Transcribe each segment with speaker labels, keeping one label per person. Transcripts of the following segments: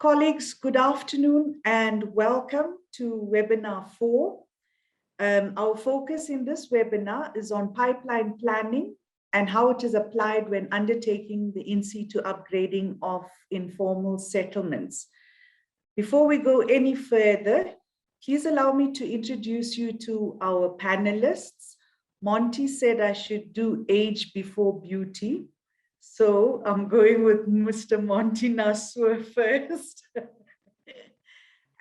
Speaker 1: Colleagues, good afternoon and welcome to webinar 4. Our focus in this webinar is on pipeline planning and how it is applied when undertaking the in-situ upgrading of informal settlements. Before we go any further, please allow me to introduce you to our panelists. Monty said I should do age before beauty. So I'm going with Mr. Monty NUSP first.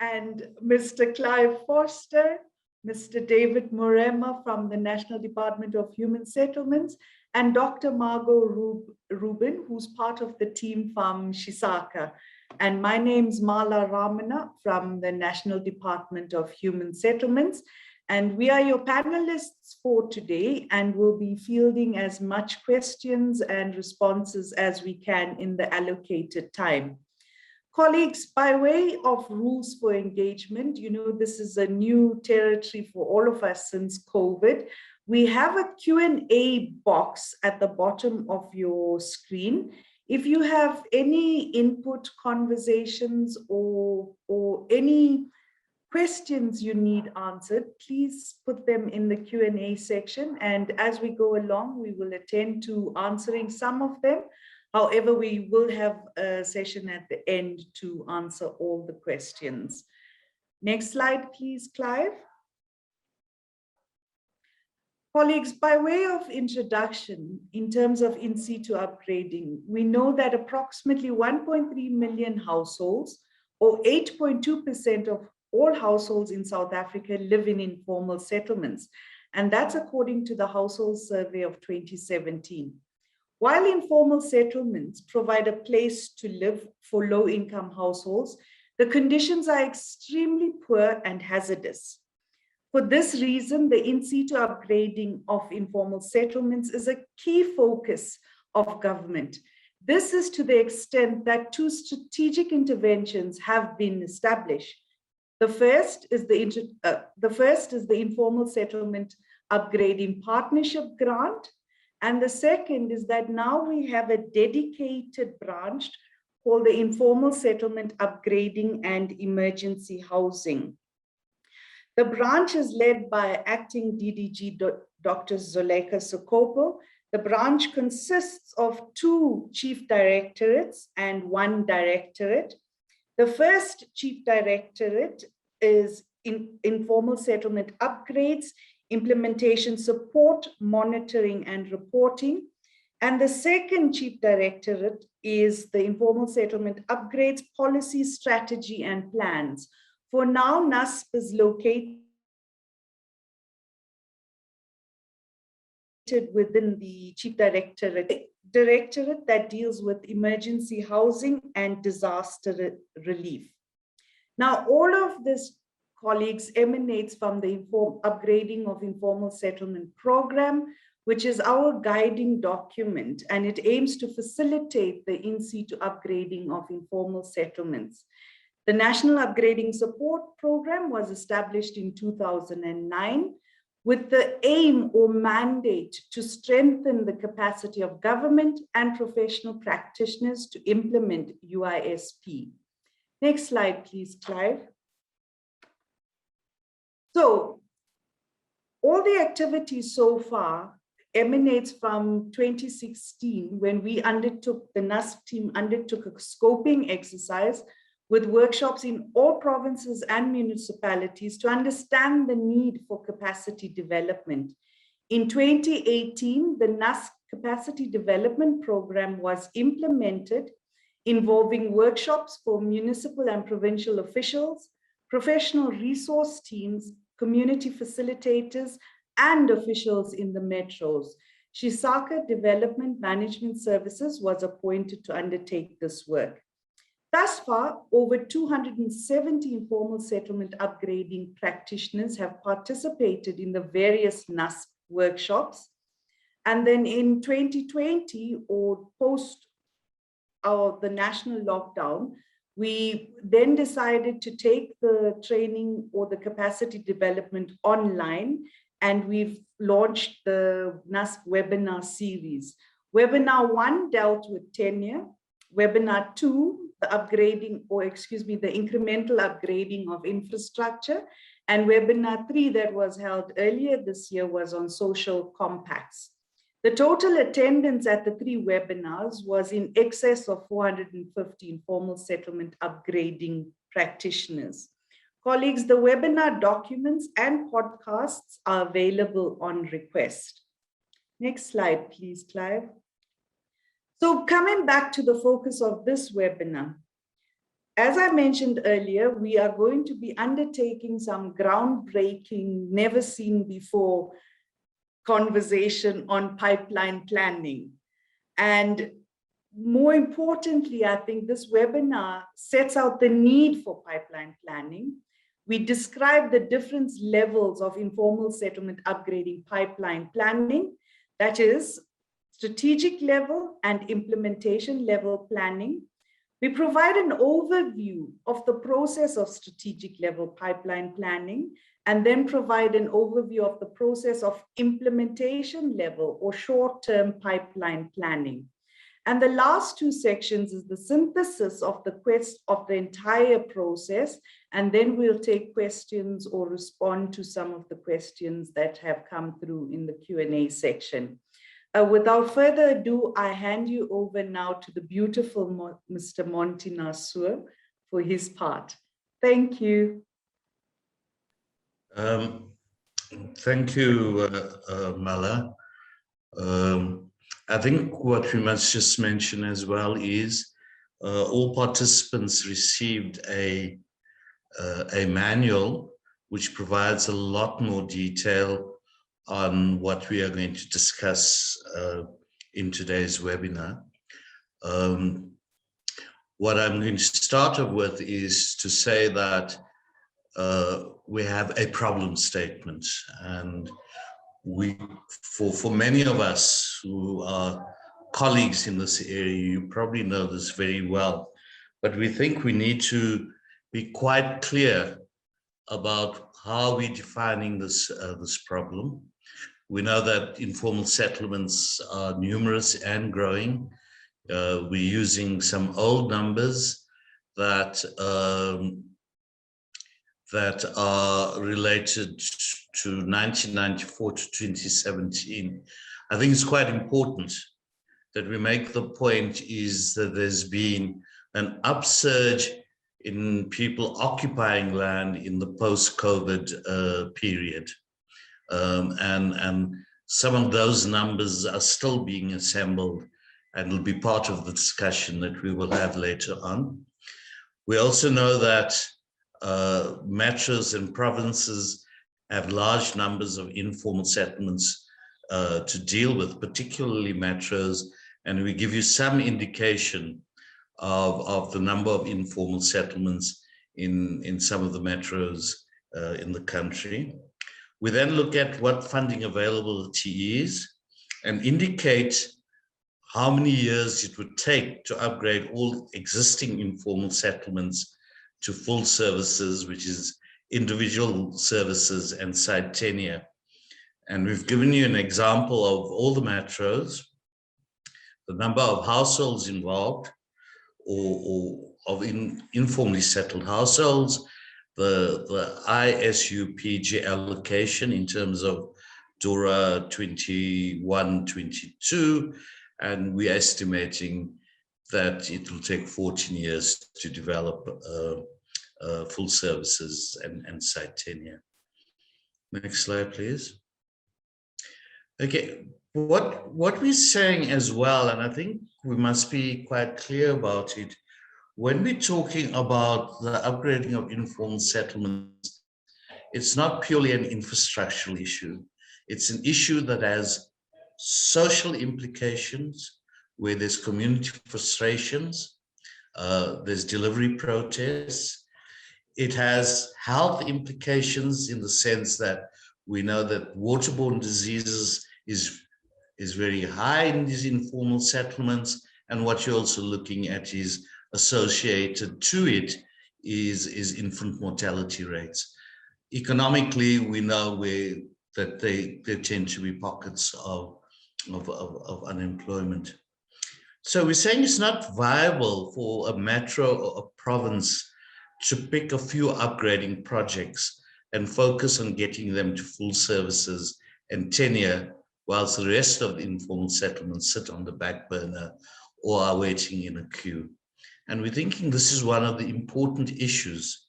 Speaker 1: And Mr. Clive Foster, Mr. David Morema from the National Department of Human Settlements, and Dr. Margot Rubin, who's part of the team from Shisaka. And my name's Mala Ramana from the National Department of Human Settlements. And we are your panelists for today, and we'll be fielding as much questions and responses as we can in the allocated time. Colleagues, by way of rules for engagement, you know, this is a new territory for all of us since COVID. We have a Q&A box at the bottom of your screen. If you have any input, conversations, or any questions you need answered, please put them in the Q&A section. And as we go along, we will attend to answering some of them. However, we will have a session at the end to answer all the questions. Next slide, please, Clive. Colleagues, by way of introduction, in terms of in-situ upgrading, we know that approximately 1.3 million households, or 8.2% of all households in South Africa, live in informal settlements. And that's according to the Household Survey of 2017. While informal settlements provide a place to live for low-income households, the conditions are extremely poor and hazardous. For this reason, the in-situ upgrading of informal settlements is a key focus of government. This is to the extent that two strategic interventions have been established. The first is the Informal Settlement Upgrading Partnership Grant. And the second is that now we have a dedicated branch called the Informal Settlement Upgrading and Emergency Housing. The branch is led by acting DDG Dr. Zoleka Sokopo. The branch consists of 2 chief directorates and 1 directorate. The first chief directorate is Informal Settlement Upgrades, Implementation Support, Monitoring and Reporting. And the second chief directorate is the Informal Settlement Upgrades, Policy, Strategy and Plans. For now, NUSP is located within the chief directorate that deals with emergency housing and disaster relief. Now, all of this, colleagues, emanates from the upgrading of informal settlement program, which is our guiding document, and it aims to facilitate the in-situ upgrading of informal settlements. The National Upgrading Support Program was established in 2009 with the aim or mandate to strengthen the capacity of government and professional practitioners to implement UISP. Next slide, please, Clive. So, all the activities so far emanates from 2016 when we undertook, the NUSP team undertook a scoping exercise with workshops in all provinces and municipalities to understand the need for capacity development. In 2018, the NUSP Capacity Development Program was implemented, involving workshops for municipal and provincial officials, professional resource teams, community facilitators, and officials in the metros. Shisaka Development Management Services was appointed to undertake this work. Thus far, over 270 informal settlement upgrading practitioners have participated in the various NUSP workshops. And then in 2020, or post the national lockdown, we then decided to take the training or the capacity development online, and we've launched the NUSP webinar series. Webinar 1 dealt with tenure. Webinar 2, the upgrading, or excuse me, the incremental upgrading of infrastructure. And webinar 3 that was held earlier this year was on social compacts. The total attendance at the 3 webinars was in excess of 450 informal settlement upgrading practitioners. Colleagues, the webinar documents and podcasts are available on request. Next slide, please, Clive. So coming back to the focus of this webinar, as I mentioned earlier, we are going to be undertaking some groundbreaking, never seen before conversation on pipeline planning. And more importantly, I think this webinar sets out the need for pipeline planning. We describe the different levels of informal settlement upgrading pipeline planning, that is strategic level and implementation level planning. We provide an overview of the process of strategic level pipeline planning, and then provide an overview of the process of implementation level or short-term pipeline planning. And the last 2 sections is the synthesis of the entire process, and then we'll take questions or respond to some of the questions that have come through in the Q&A section. Without further ado, I hand you over now to the beautiful Mr. Monty Nasur for his part. Thank you.
Speaker 2: Thank you, Mala. I think what we must just mention as well is all participants received a manual which provides a lot more detail on what we are going to discuss in today's webinar. What I'm going to start off with is to say that we have a problem statement, and for many of us who are colleagues in this area, you probably know this very well, but we think we need to be quite clear about how we're defining this problem. We know that informal settlements are numerous and growing. We're using some old numbers that are related to 1994 to 2017. I think it's quite important that we make the point is that there's been an upsurge in people occupying land in the post-COVID period. And some of those numbers are still being assembled and will be part of the discussion that we will have later on. We also know that metros and provinces have large numbers of informal settlements to deal with, particularly metros, and we give you some indication of the number of informal settlements in some of the metros in the country. We then look at what funding availability is and indicate how many years it would take to upgrade all existing informal settlements to full services, which is individual services and site tenure. And we've given you an example of all the metros, the number of households involved or of informally settled households, the ISUPG allocation in terms of DORA 21-22, and we're estimating that it will take 14 years to develop full services and site tenure. Next slide, please. Okay, what we're saying as well, and I think we must be quite clear about it, when we're talking about the upgrading of informal settlements, it's not purely an infrastructural issue. It's an issue that has social implications, where there's community frustrations, there's delivery protests. It has health implications in the sense that we know that waterborne diseases is very high in these informal settlements, and what you're also looking at is associated to it is infant mortality rates. Economically, we know that there tend to be pockets of unemployment. So we're saying it's not viable for a metro or a province to pick a few upgrading projects and focus on getting them to full services and tenure, whilst the rest of the informal settlements sit on the back burner or are waiting in a queue. And we're thinking this is one of the important issues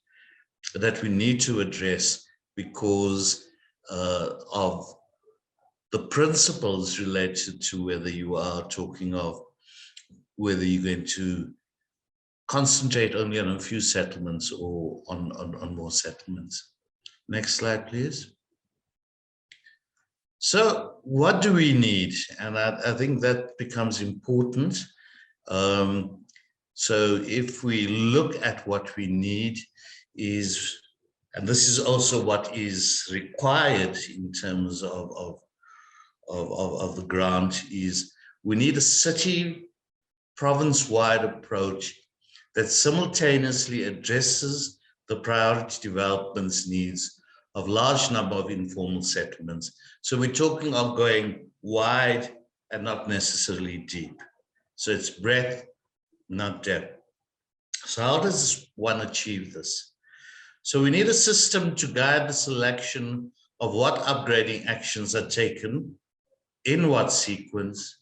Speaker 2: that we need to address because of the principles related to whether you are talking of whether you're going to concentrate only on a few settlements or on more settlements. Next slide, please. So what do we need? And I think that becomes important. So if we look at what we need is, and this is also what is required in terms of the grant, is we need a city province-wide approach that simultaneously addresses the priority development's needs of large number of informal settlements. So we're talking of going wide and not necessarily deep. So it's breadth, not depth. So how does one achieve this? So we need a system to guide the selection of what upgrading actions are taken, in what sequence,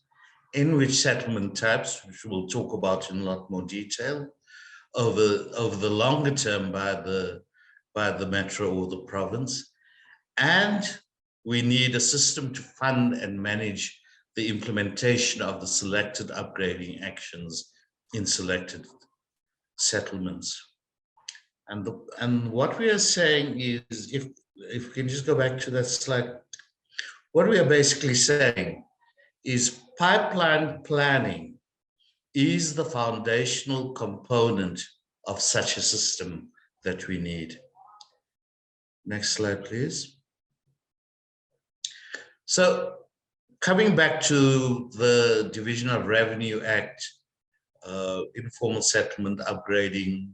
Speaker 2: in which settlement types, which we'll talk about in a lot more detail, over the longer term by the metro or the province. And we need a system to fund and manage the implementation of the selected upgrading actions in selected settlements. And what we are saying is, if we can just go back to that slide, what we are basically saying is pipeline planning is the foundational component of such a system that we need. Next slide, please. So coming back to the Division of Revenue Act, informal settlement upgrading,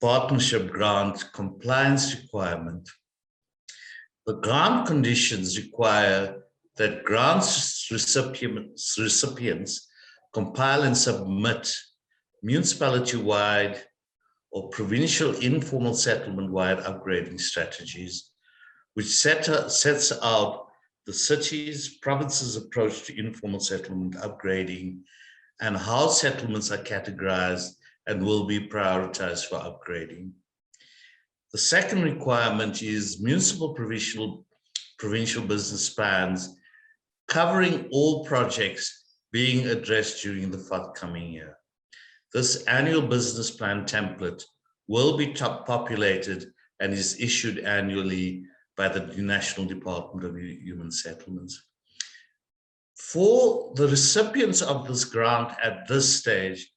Speaker 2: partnership grant compliance requirement, the grant conditions require that grants recipients compile and submit municipality-wide or provincial informal settlement-wide upgrading strategies, which sets out the cities, provinces' approach to informal settlement upgrading and how settlements are categorized and will be prioritized for upgrading. The second requirement is municipal provincial business plans covering all projects being addressed during the forthcoming year. This annual business plan template will be populated and is issued annually by the National Department of Human Settlements. For the recipients of this grant at this stage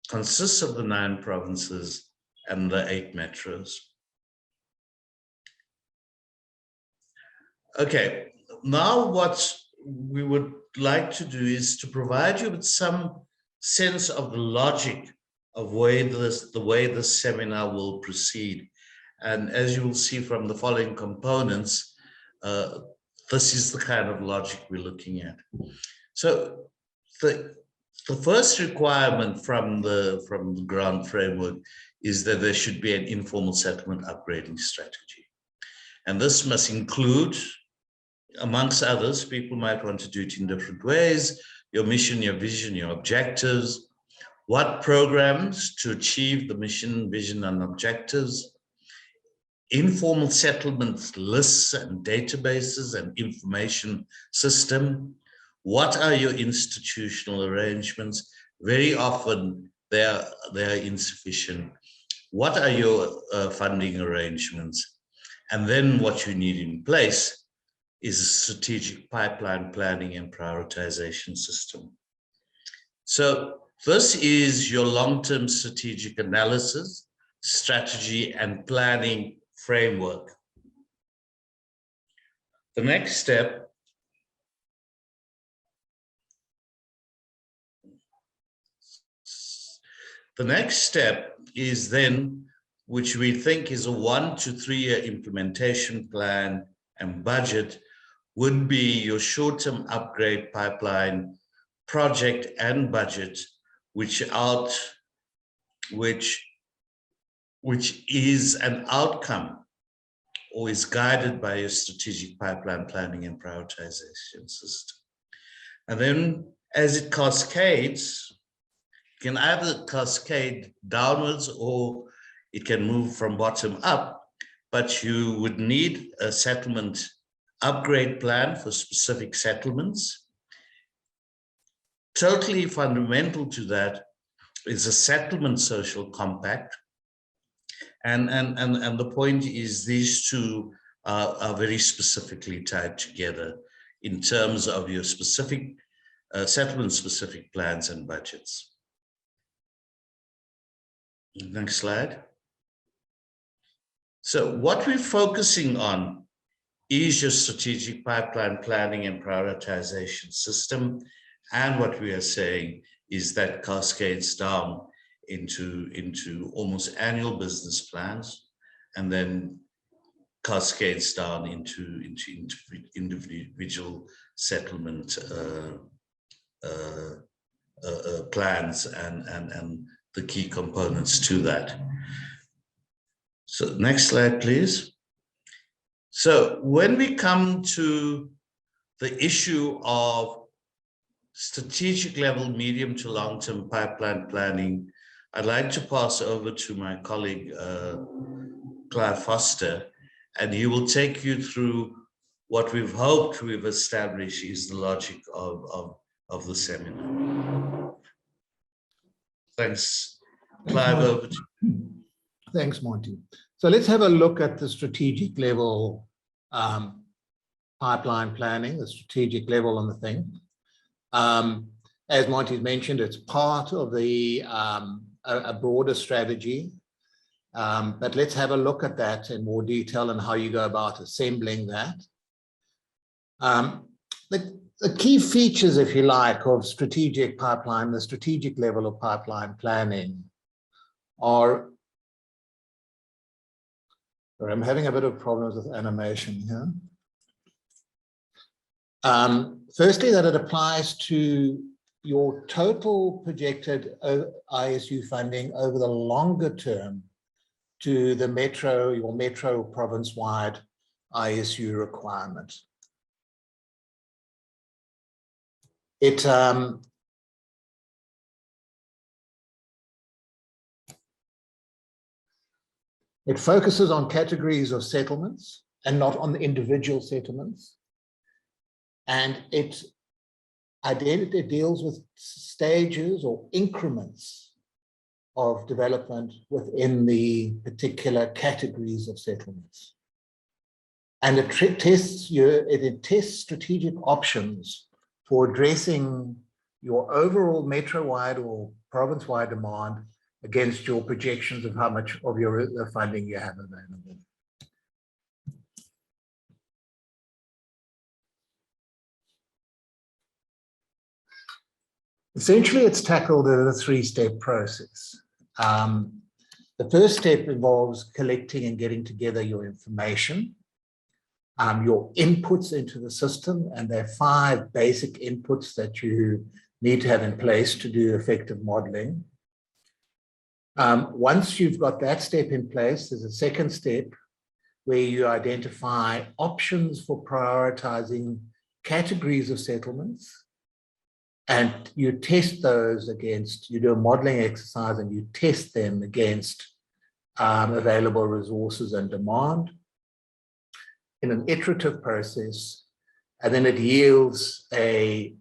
Speaker 2: consists of the 9 provinces and the 8 metros. Okay, now what we would like to do is to provide you with some sense of the logic of the way this seminar will proceed. And as you will see from the following components, this is the kind of logic we're looking at. So the first requirement from the grant framework is that there should be an informal settlement upgrading strategy. And this must include, amongst others, people might want to do it in different ways, your mission, your vision, your objectives, what programs to achieve the mission, vision, and objectives, informal settlement lists and databases and information system. What are your institutional arrangements? Very often they are insufficient. What are your funding arrangements? And then what you need in place is a strategic pipeline planning and prioritization system. So this is your long-term strategic analysis, strategy, and planning framework. The next step is then, which we think is a 1 to 3 year implementation plan and budget, would be your short-term upgrade pipeline project and budget, which is an outcome or is guided by a strategic pipeline planning and prioritization system. And then as it cascades, it can either cascade downwards or it can move from bottom up, but you would need a settlement upgrade plan for specific settlements. Totally fundamental to that is a settlement social compact. And the point is these two are very specifically tied together in terms of your specific settlement-specific plans and budgets. Next slide. So what we're focusing on is your strategic pipeline planning and prioritization system. And what we are saying is that cascades down into almost annual business plans, and then cascades down into individual settlement plans and the key components to that. So next slide, please. So when we come to the issue of strategic level, medium to long-term pipeline planning, I'd like to pass over to my colleague, Clive Foster, and he will take you through what we've hoped we've established is the logic of the seminar. Thanks. Clive, over to you.
Speaker 3: Thanks, Monty. So let's have a look at the strategic level pipeline planning, the strategic level on the thing. As Monty's mentioned, it's part of the a broader strategy, but let's have a look at that in more detail and how you go about assembling that. The key features, if you like, of strategic pipeline, the strategic level of pipeline planning are, sorry, I'm having a bit of problems with animation here. Firstly, that it applies to your total projected ISU funding over the longer term to the metro, your metro province-wide ISU requirement. It focuses on categories of settlements and not on the individual settlements. And it deals with stages or increments of development within the particular categories of settlements. And it tests strategic options for addressing your overall metro-wide or province-wide demand against your projections of how much of the funding you have available. Essentially, it's tackled in a three-step process. The first step involves collecting and getting together your information, your inputs into the system, and there are 5 basic inputs that you need to have in place to do effective modeling. Once you've got that step in place, there's a second step where you identify options for prioritizing categories of settlements, and you test those against, you do a modeling exercise and you test them against available resources and demand in an iterative process, and then it yields an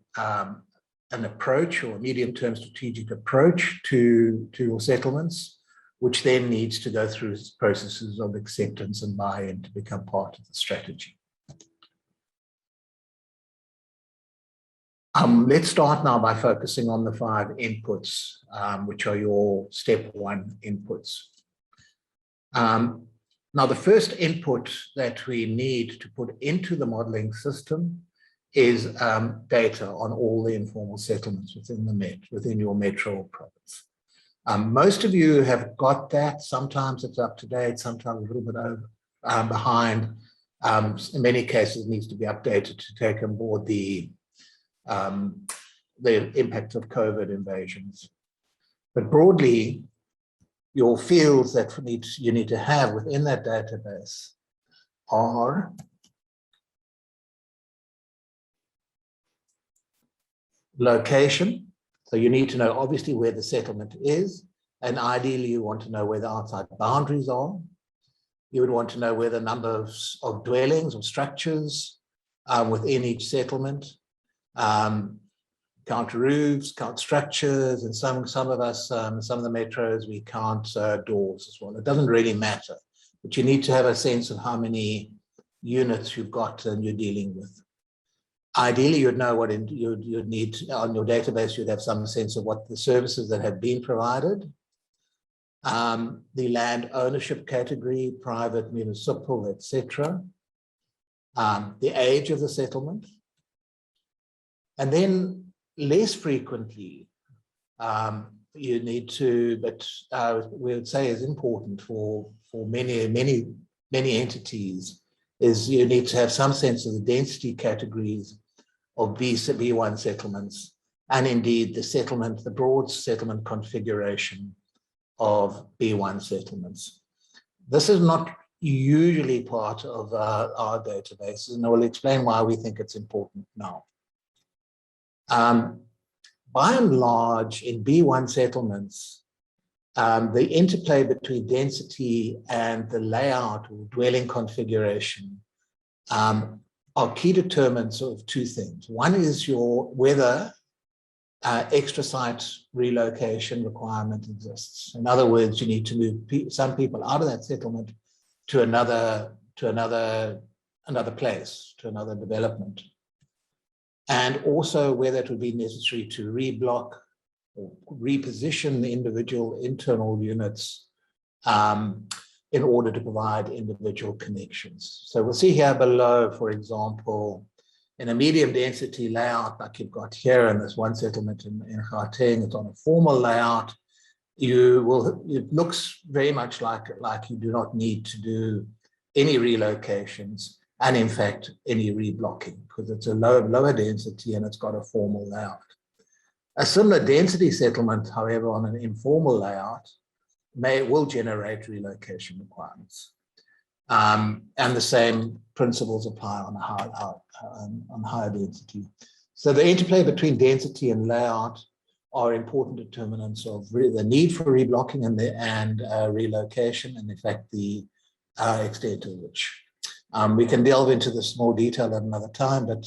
Speaker 3: approach or a medium-term strategic approach to your settlements, which then needs to go through processes of acceptance and buy-in to become part of the strategy. Let's start now by focusing on the 5 inputs, which are your step 1 inputs. Now, the first input that we need to put into the modeling system is data on all the informal settlements within your metro province. Most of you have got that. Sometimes it's up to date, sometimes a little bit behind. In many cases, it needs to be updated to take on board the the impact of COVID invasions. But broadly, your fields that you need to have within that database are location. So you need to know obviously where the settlement is, and ideally you want to know where the outside boundaries are. You would want to know where the number of dwellings or structures within each settlement. Count roofs, count structures, and some of us, some of the metros, we count doors as well. It doesn't really matter, but you need to have a sense of how many units you've got and you're dealing with. Ideally, you'd know what you'd need on your database. You'd have some sense of what the services that have been provided. The land ownership category, private, municipal, etc. The age of the settlement. And then less frequently, you need to, but we would say is important for many entities, is you need to have some sense of the density categories of B1 settlements, and indeed the broad settlement configuration of B1 settlements. This is not usually part of our databases, and I will explain why we think it's important now. By and large, in B1 settlements, the interplay between density and the layout or dwelling configuration are key determinants of two things. One is whether extra site relocation requirement exists. In other words, you need to move some people out of that settlement to another place, to another development. And also whether it would be necessary to reblock or reposition the individual internal units in order to provide individual connections. So we'll see here below, for example, in a medium density layout like you've got here in this one settlement in Gauteng, it's on a formal layout. It looks very much like you do not need to do any relocations, and in fact, any reblocking, because it's a lower density and it's got a formal layout. A similar density settlement, however, on an informal layout will generate relocation requirements. And the same principles apply on higher density. So the interplay between density and layout are important determinants of the need for reblocking and relocation, and in fact, the extent of which. We can delve into this more detail at another time, but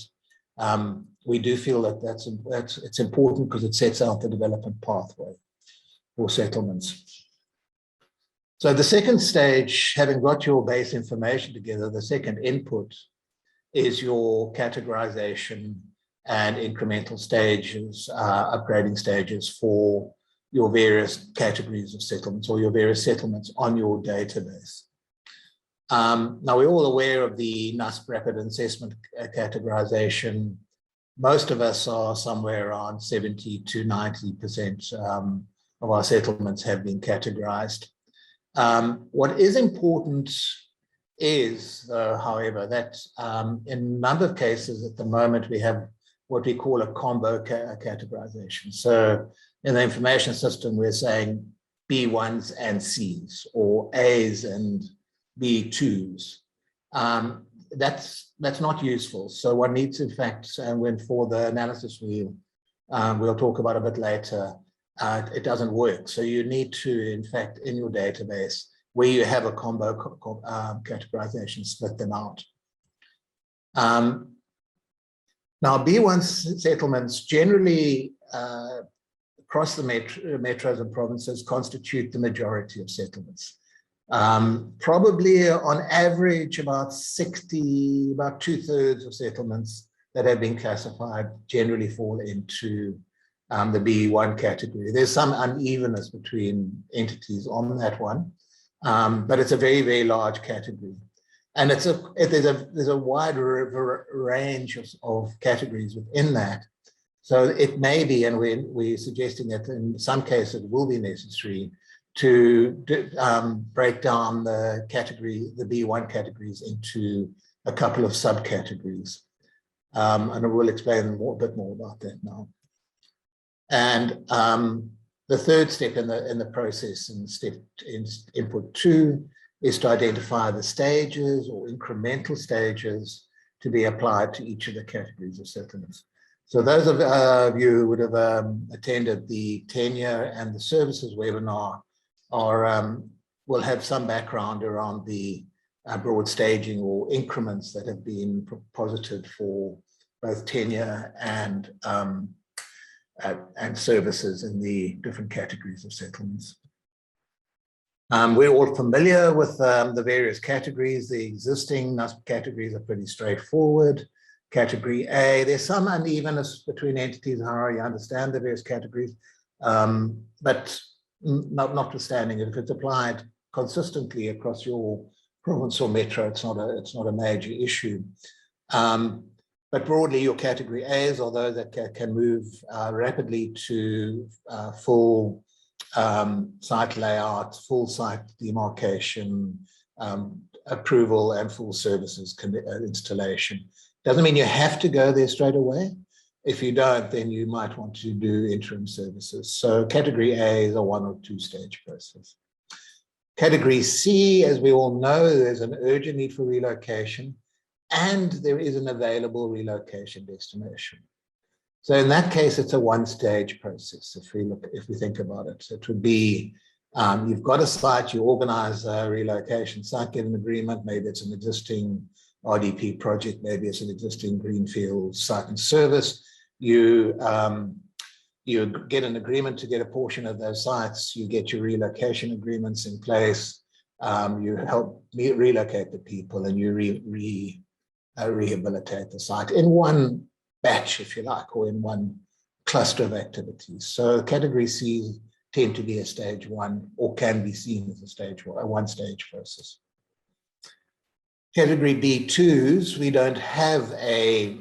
Speaker 3: we do feel that it's important because it sets out the development pathway for settlements. So the second stage, having got your base information together, the second input is your categorization and incremental stages, upgrading stages for your various categories of settlements or your various settlements on your database. Now, we're all aware of the NUSP rapid assessment categorization. Most of us are somewhere around 70 to 90% of our settlements have been categorized. What is important is, however, that in a number of cases at the moment, we have what we call a combo categorization. So in the information system, we're saying B1s and Cs, or As and B2s. That's not useful. So one needs, in fact, when for the analysis we'll talk about a bit later, it doesn't work. So you need to, in fact, in your database, where you have a combo categorization, split them out. Now, B1 settlements generally across the metros and provinces constitute the majority of settlements. Probably on average about 2/3 of settlements that have been classified generally fall into the B1 category. There's some unevenness between entities on that one, but it's a very, very large category. And there's a wide range of categories within that. So it may be, and we're suggesting that in some cases it will be necessary to break down the B1 categories into a couple of subcategories. And we'll explain a bit more about that now. And the third step in the process, in input 2, is to identify the stages or incremental stages to be applied to each of the categories of settlements. So those of you who would have attended the tenure and the services webinar will have some background around the broad staging or increments that have been posited for both tenure and services in the different categories of settlements. We're all familiar with the various categories. The existing NUSP categories are pretty straightforward. Category A, there's some unevenness between entities and how you understand the various categories, but notwithstanding it, if it's applied consistently across your province or metro, it's not a major issue. But broadly, your category A's are those that can move rapidly to full site layout, full site demarcation, approval, and full services installation. Doesn't mean you have to go there straight away. If you don't, then you might want to do interim services. So category A is a 1 or 2 stage process. Category C, as we all know, there's an urgent need for relocation, and there is an available relocation destination. So in that case, it's a 1-stage process. If we think about it, it would be you've got a site, you organize a relocation site, get an agreement. Maybe it's an existing RDP project, maybe it's an existing greenfield site and service. You get an agreement to get a portion of those sites. You get your relocation agreements in place. You help relocate the people, and you rehabilitate the site in one batch, if you like, or in one cluster of activities. So category C's tend to be a stage 1, or can be seen as a 1-stage process. Category B2s, we don't have a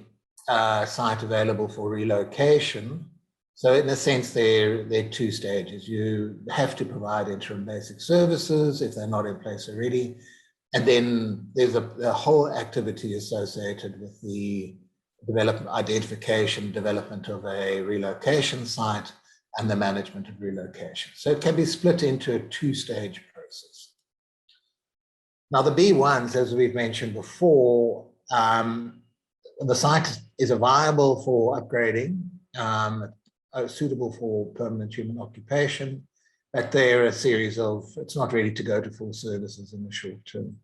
Speaker 3: site available for relocation. So in a sense, they're 2 stages. You have to provide interim basic services if they're not in place already. And then there's a whole activity associated with the identification, development of a relocation site, and the management of relocation. So it can be split into a 2-stage process. Now the B1s, as we've mentioned before, the site is viable for upgrading, suitable for permanent human occupation, but they're a series of, it's not ready to go to full services in the short term.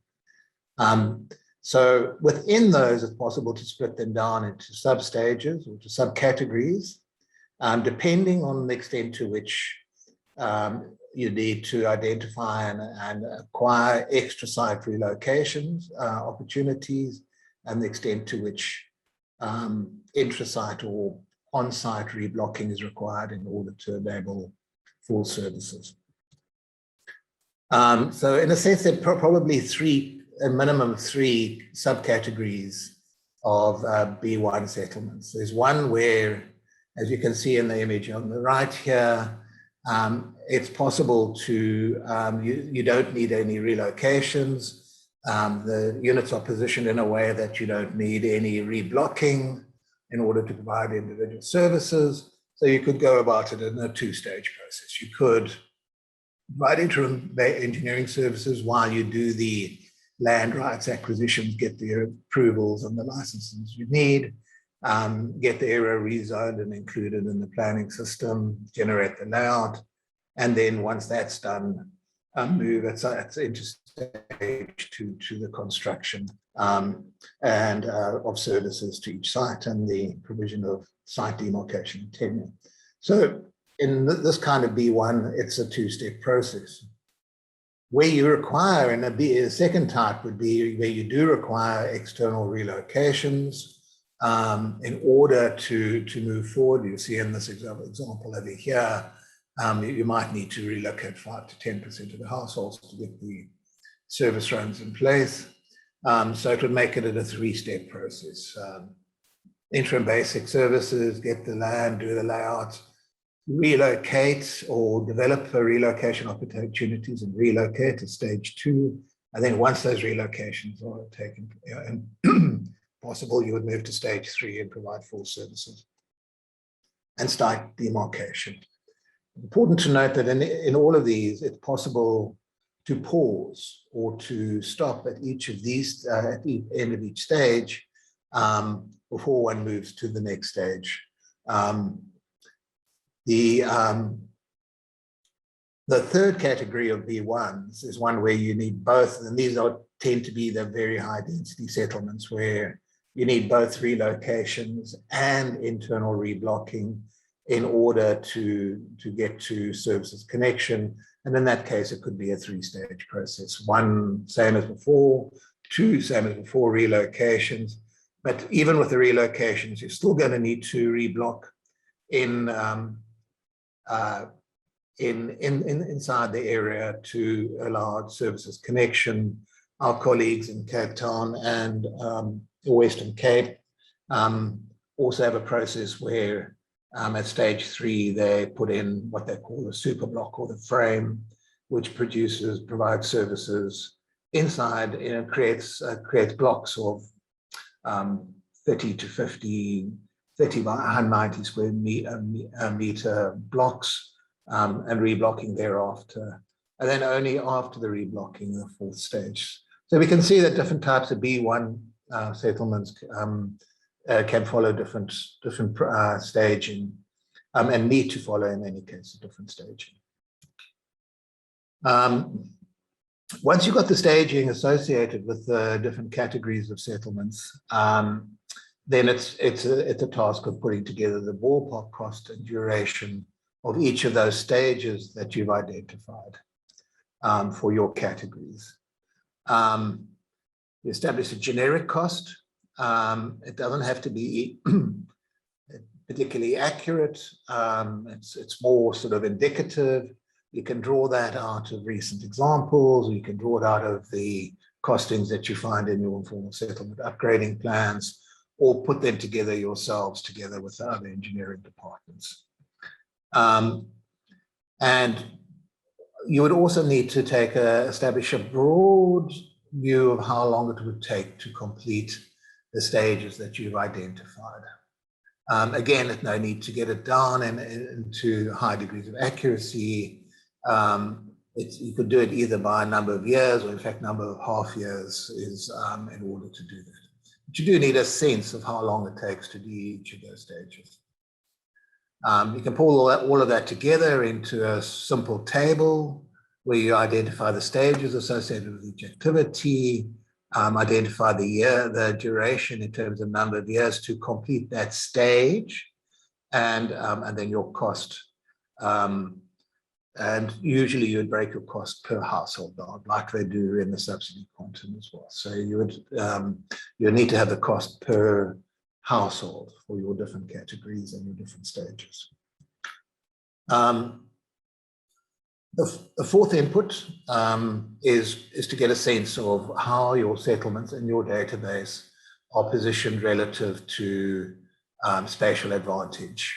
Speaker 3: So within those, it's possible to split them down into sub-stages or to subcategories, depending on the extent to which you need to identify and acquire extra site relocations opportunities, and the extent to which intra-site or on-site reblocking is required in order to enable full services. So in a sense, there are probably a minimum 3 subcategories of B1 settlements. There's one where, as you can see in the image on the right here, it's possible to, you don't need any relocations. The units are positioned in a way that you don't need any reblocking in order to provide individual services. So you could go about it in a 2-stage process. You could provide interim engineering services while you do the land rights acquisitions, get the approvals and the licenses you need, get the area rezoned and included in the planning system, generate the layout, and then once that's done, move it into stage to the construction and of services to each site and the provision of site demarcation and tenure. So in this kind of B1, it's a 2-step process. Where you require, in a second type would be where you do require external relocations in order to move forward. You see in this example over here, you might need to relocate 5 to 10% of the households to get the service runs in place. So it would make it a 3-step process. Interim basic services, get the land, do the layout, relocate or develop relocation opportunities and relocate to stage 2. And then once those relocations are taken and possible, you would move to stage 3 and provide full services. and site demarcation. Important to note that in all of these, it's possible to pause or to stop at each of these, at the end of each stage, before one moves to the next stage. The third category of B1s is one where you need both, and these tend to be the very high density settlements where you need both relocations and internal reblocking in order to get to services connection. And in that case, it could be a 3-stage process. 1, same as before, 2, same as before, relocations. But even with the relocations, you're still going to need to reblock inside the area to allow services connection. Our colleagues in Cape Town and the Western Cape also have a process where at stage 3, they put in what they call the super block or the frame, which provides services inside, and creates blocks of 30 to 50, 30 by 190 square meter blocks, and reblocking thereafter. And then only after the reblocking, the 4th stage. So we can see that different types of B1 settlements can follow different staging, and need to follow, in any case, a different staging. Once you've got the staging associated with the different categories of settlements, then it's a task of putting together the ballpark cost and duration of each of those stages that you've identified for your categories. You establish a generic cost. It doesn't have to be particularly accurate. It's more sort of indicative. You can draw that out of recent examples, or you can draw it out of the costings that you find in your informal settlement upgrading plans, or put them together yourselves together with the other engineering departments. And you would also need to establish a broad view of how long it would take to complete the stages that you've identified. Again, there's no need to get it down into high degrees of accuracy. You could do it either by a number of years, or in fact, number of half years is in order to do that. But you do need a sense of how long it takes to do each of those stages. You can pull all of that together into a simple table where you identify the stages associated with each activity, identify the duration in terms of number of years to complete that stage, and then your cost. And usually you would break your cost per household down, like they do in the subsidy quantum as well. So you would need to have the cost per household for your different categories and your different stages. The fourth input is to get a sense of how your settlements in your database are positioned relative to spatial advantage.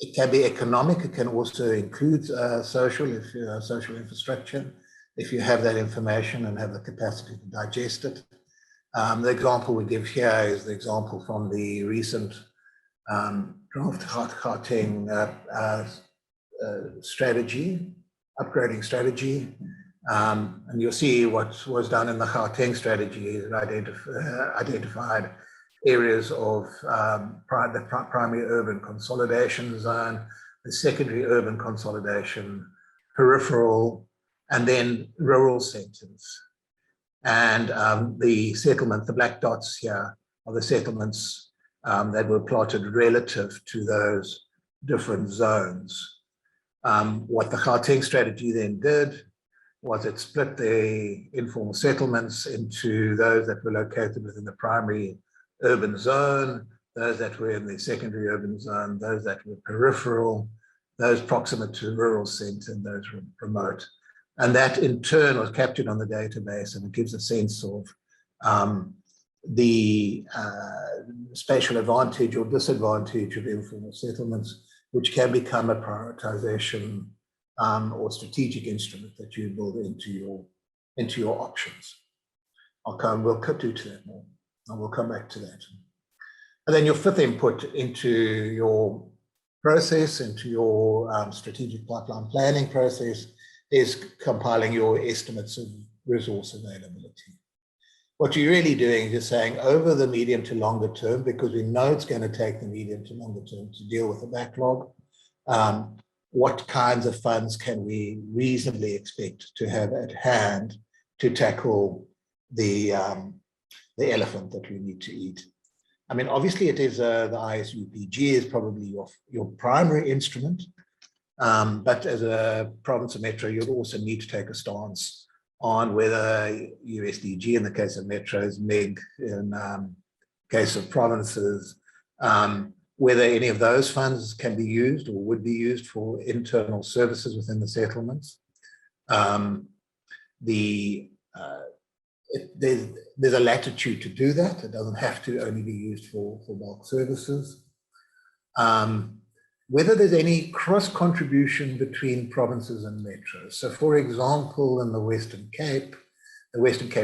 Speaker 3: It can be economic. It can also include social infrastructure, if you have that information and have the capacity to digest it. The example we give here is the example from the recent draft Gauteng strategy, upgrading strategy. And you'll see what was done in the Gauteng strategy is identified areas of the primary urban consolidation zone, the secondary urban consolidation, peripheral, and then rural centers. And the black dots here are the settlements that were plotted relative to those different zones. What the Gauteng strategy then did was it split the informal settlements into those that were located within the primary urban zone, those that were in the secondary urban zone, those that were peripheral, those proximate to rural center, and those remote. And that in turn was captured on the database, and it gives a sense of the spatial advantage or disadvantage of informal settlements, which can become a prioritization or strategic instrument that you build into your options. We'll do to that more, and we'll come back to that. And then your fifth input into your process, into your strategic pipeline planning process, is compiling your estimates of resource availability. What you're really doing is just saying over the medium to longer term, because we know it's going to take the medium to longer term to deal with the backlog, what kinds of funds can we reasonably expect to have at hand to tackle the elephant that we need to eat? I mean, obviously it is the ISUPG is probably your primary instrument, but as a province or metro, you'll also need to take a stance on whether USDG in the case of metros, MEG in case of provinces, whether any of those funds can be used or would be used for internal services within the settlements. There's a latitude to do that. It doesn't have to only be used for bulk services. Whether there's any cross contribution between provinces and metros. So for example, in the Western Cape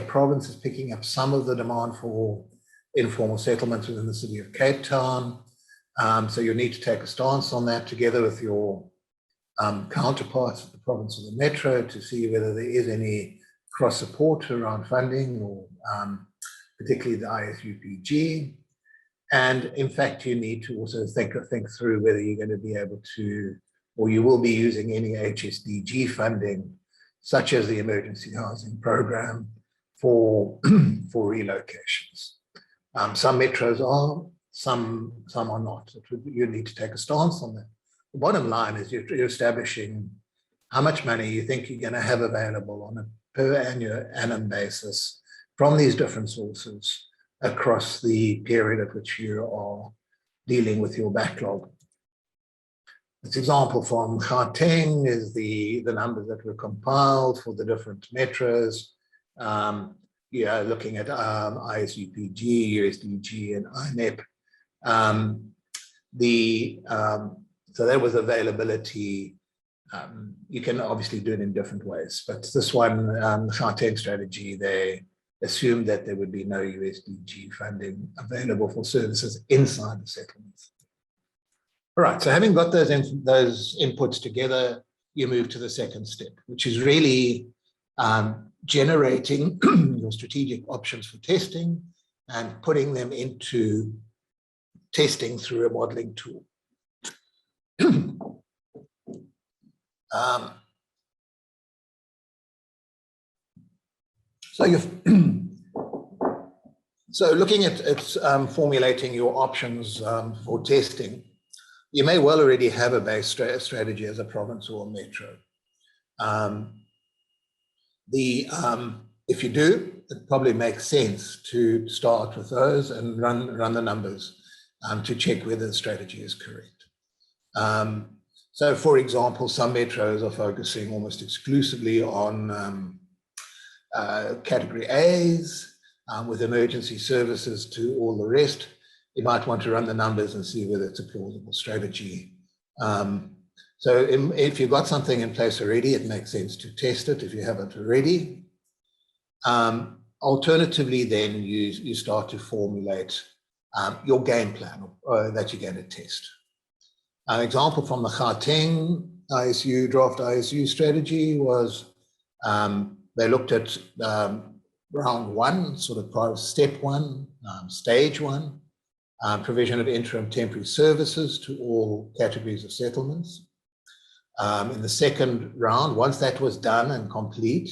Speaker 3: province is picking up some of the demand for informal settlements within the city of Cape Town. So you need to take a stance on that together with your counterparts at the province or the metro to see whether there is any cross support around funding, or particularly the ISUPG. And in fact, you need to also think through whether you're going to be able to, or you will be using any HSDG funding, such as the emergency housing program, for relocations. Some metros are, some are not. You need to take a stance on that. The bottom line is you're establishing how much money you think you're going to have available on a per annum basis from these different sources across the period at which you are dealing with your backlog. This example from Gauteng is the numbers that were compiled for the different metros. Looking at ISUPG, USDG, and INEP. So there was availability. You can obviously do it in different ways, but this one, the Gauteng strategy, they assumed that there would be no USDG funding available for services inside the settlements. All right, so having got those inputs together, you move to the second step, which is really generating your strategic options for testing and putting them into testing through a modeling tool. So looking at formulating your options for testing, you may well already have a base strategy as a province or a metro. If you do, it probably makes sense to start with those and run the numbers to check whether the strategy is correct. So for example, some metros are focusing almost exclusively on category A's with emergency services to all the rest. You might want to run the numbers and see whether it's a plausible strategy. So if you've got something in place already, it makes sense to test it if you haven't already. Alternatively, then you start to formulate your game plan that you're going to test. An example from the Gauteng draft ISU strategy was they looked at round one, sort of part of step one, stage one, provision of interim temporary services to all categories of settlements. In the second round, once that was done and complete,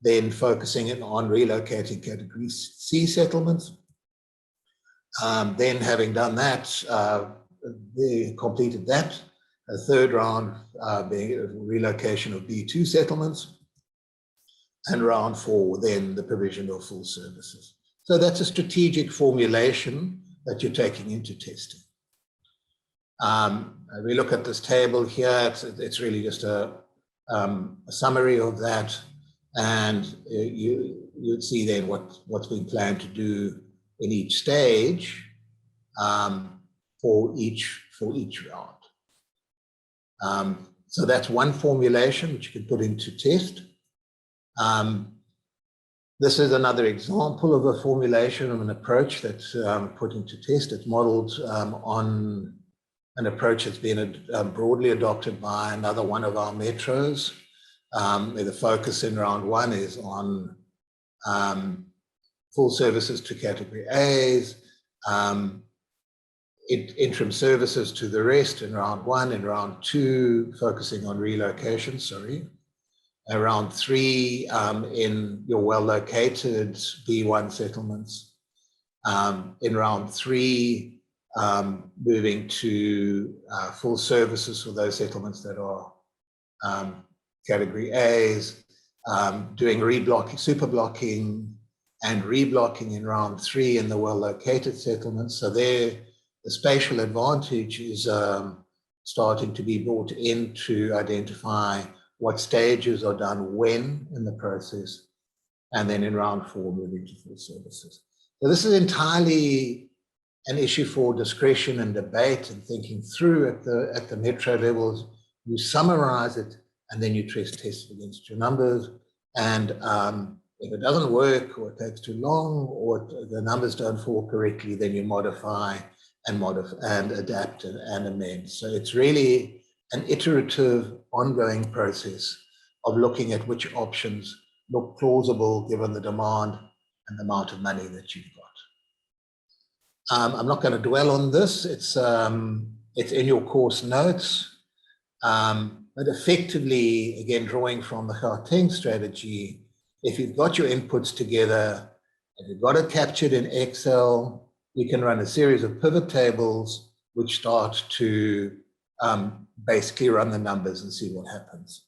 Speaker 3: then focusing it on relocating category C settlements. Then having done that, they completed that. A third round being relocation of B2 settlements. And round four, then the provision of full services. So that's a strategic formulation that you're taking into testing. We look at this table here, it's really just a summary of that. And you'd see then what's been planned to do in each stage for each round. So that's one formulation which you can put into test. This is another example of a formulation of an approach that's put into test. It's modeled on an approach that's been broadly adopted by another one of our metros, where the focus in round one is on full services to category A's, interim services to the rest in round one. In round two, focusing on relocation, Round three, in your well-located B1 settlements. In round three, moving to full services for those settlements that are category A's, doing reblocking, super blocking and reblocking in round three in the well-located settlements. So there, the spatial advantage is starting to be brought in to identify what stages are done when in the process, and then in round four, moving to full services. So this is entirely an issue for discretion and debate and thinking through at the metro levels. You summarize it and then you test it against your numbers. And if it doesn't work, or it takes too long, or the numbers don't fall correctly, then you modify and adapt and amend. So it's really an iterative, ongoing process of looking at which options look plausible given the demand and the amount of money that you've got. I'm not going to dwell on this. It's in your course notes. But effectively, again, drawing from the Gauteng strategy, if you've got your inputs together, if you've got it captured in Excel, you can run a series of pivot tables which start to basically run the numbers and see what happens.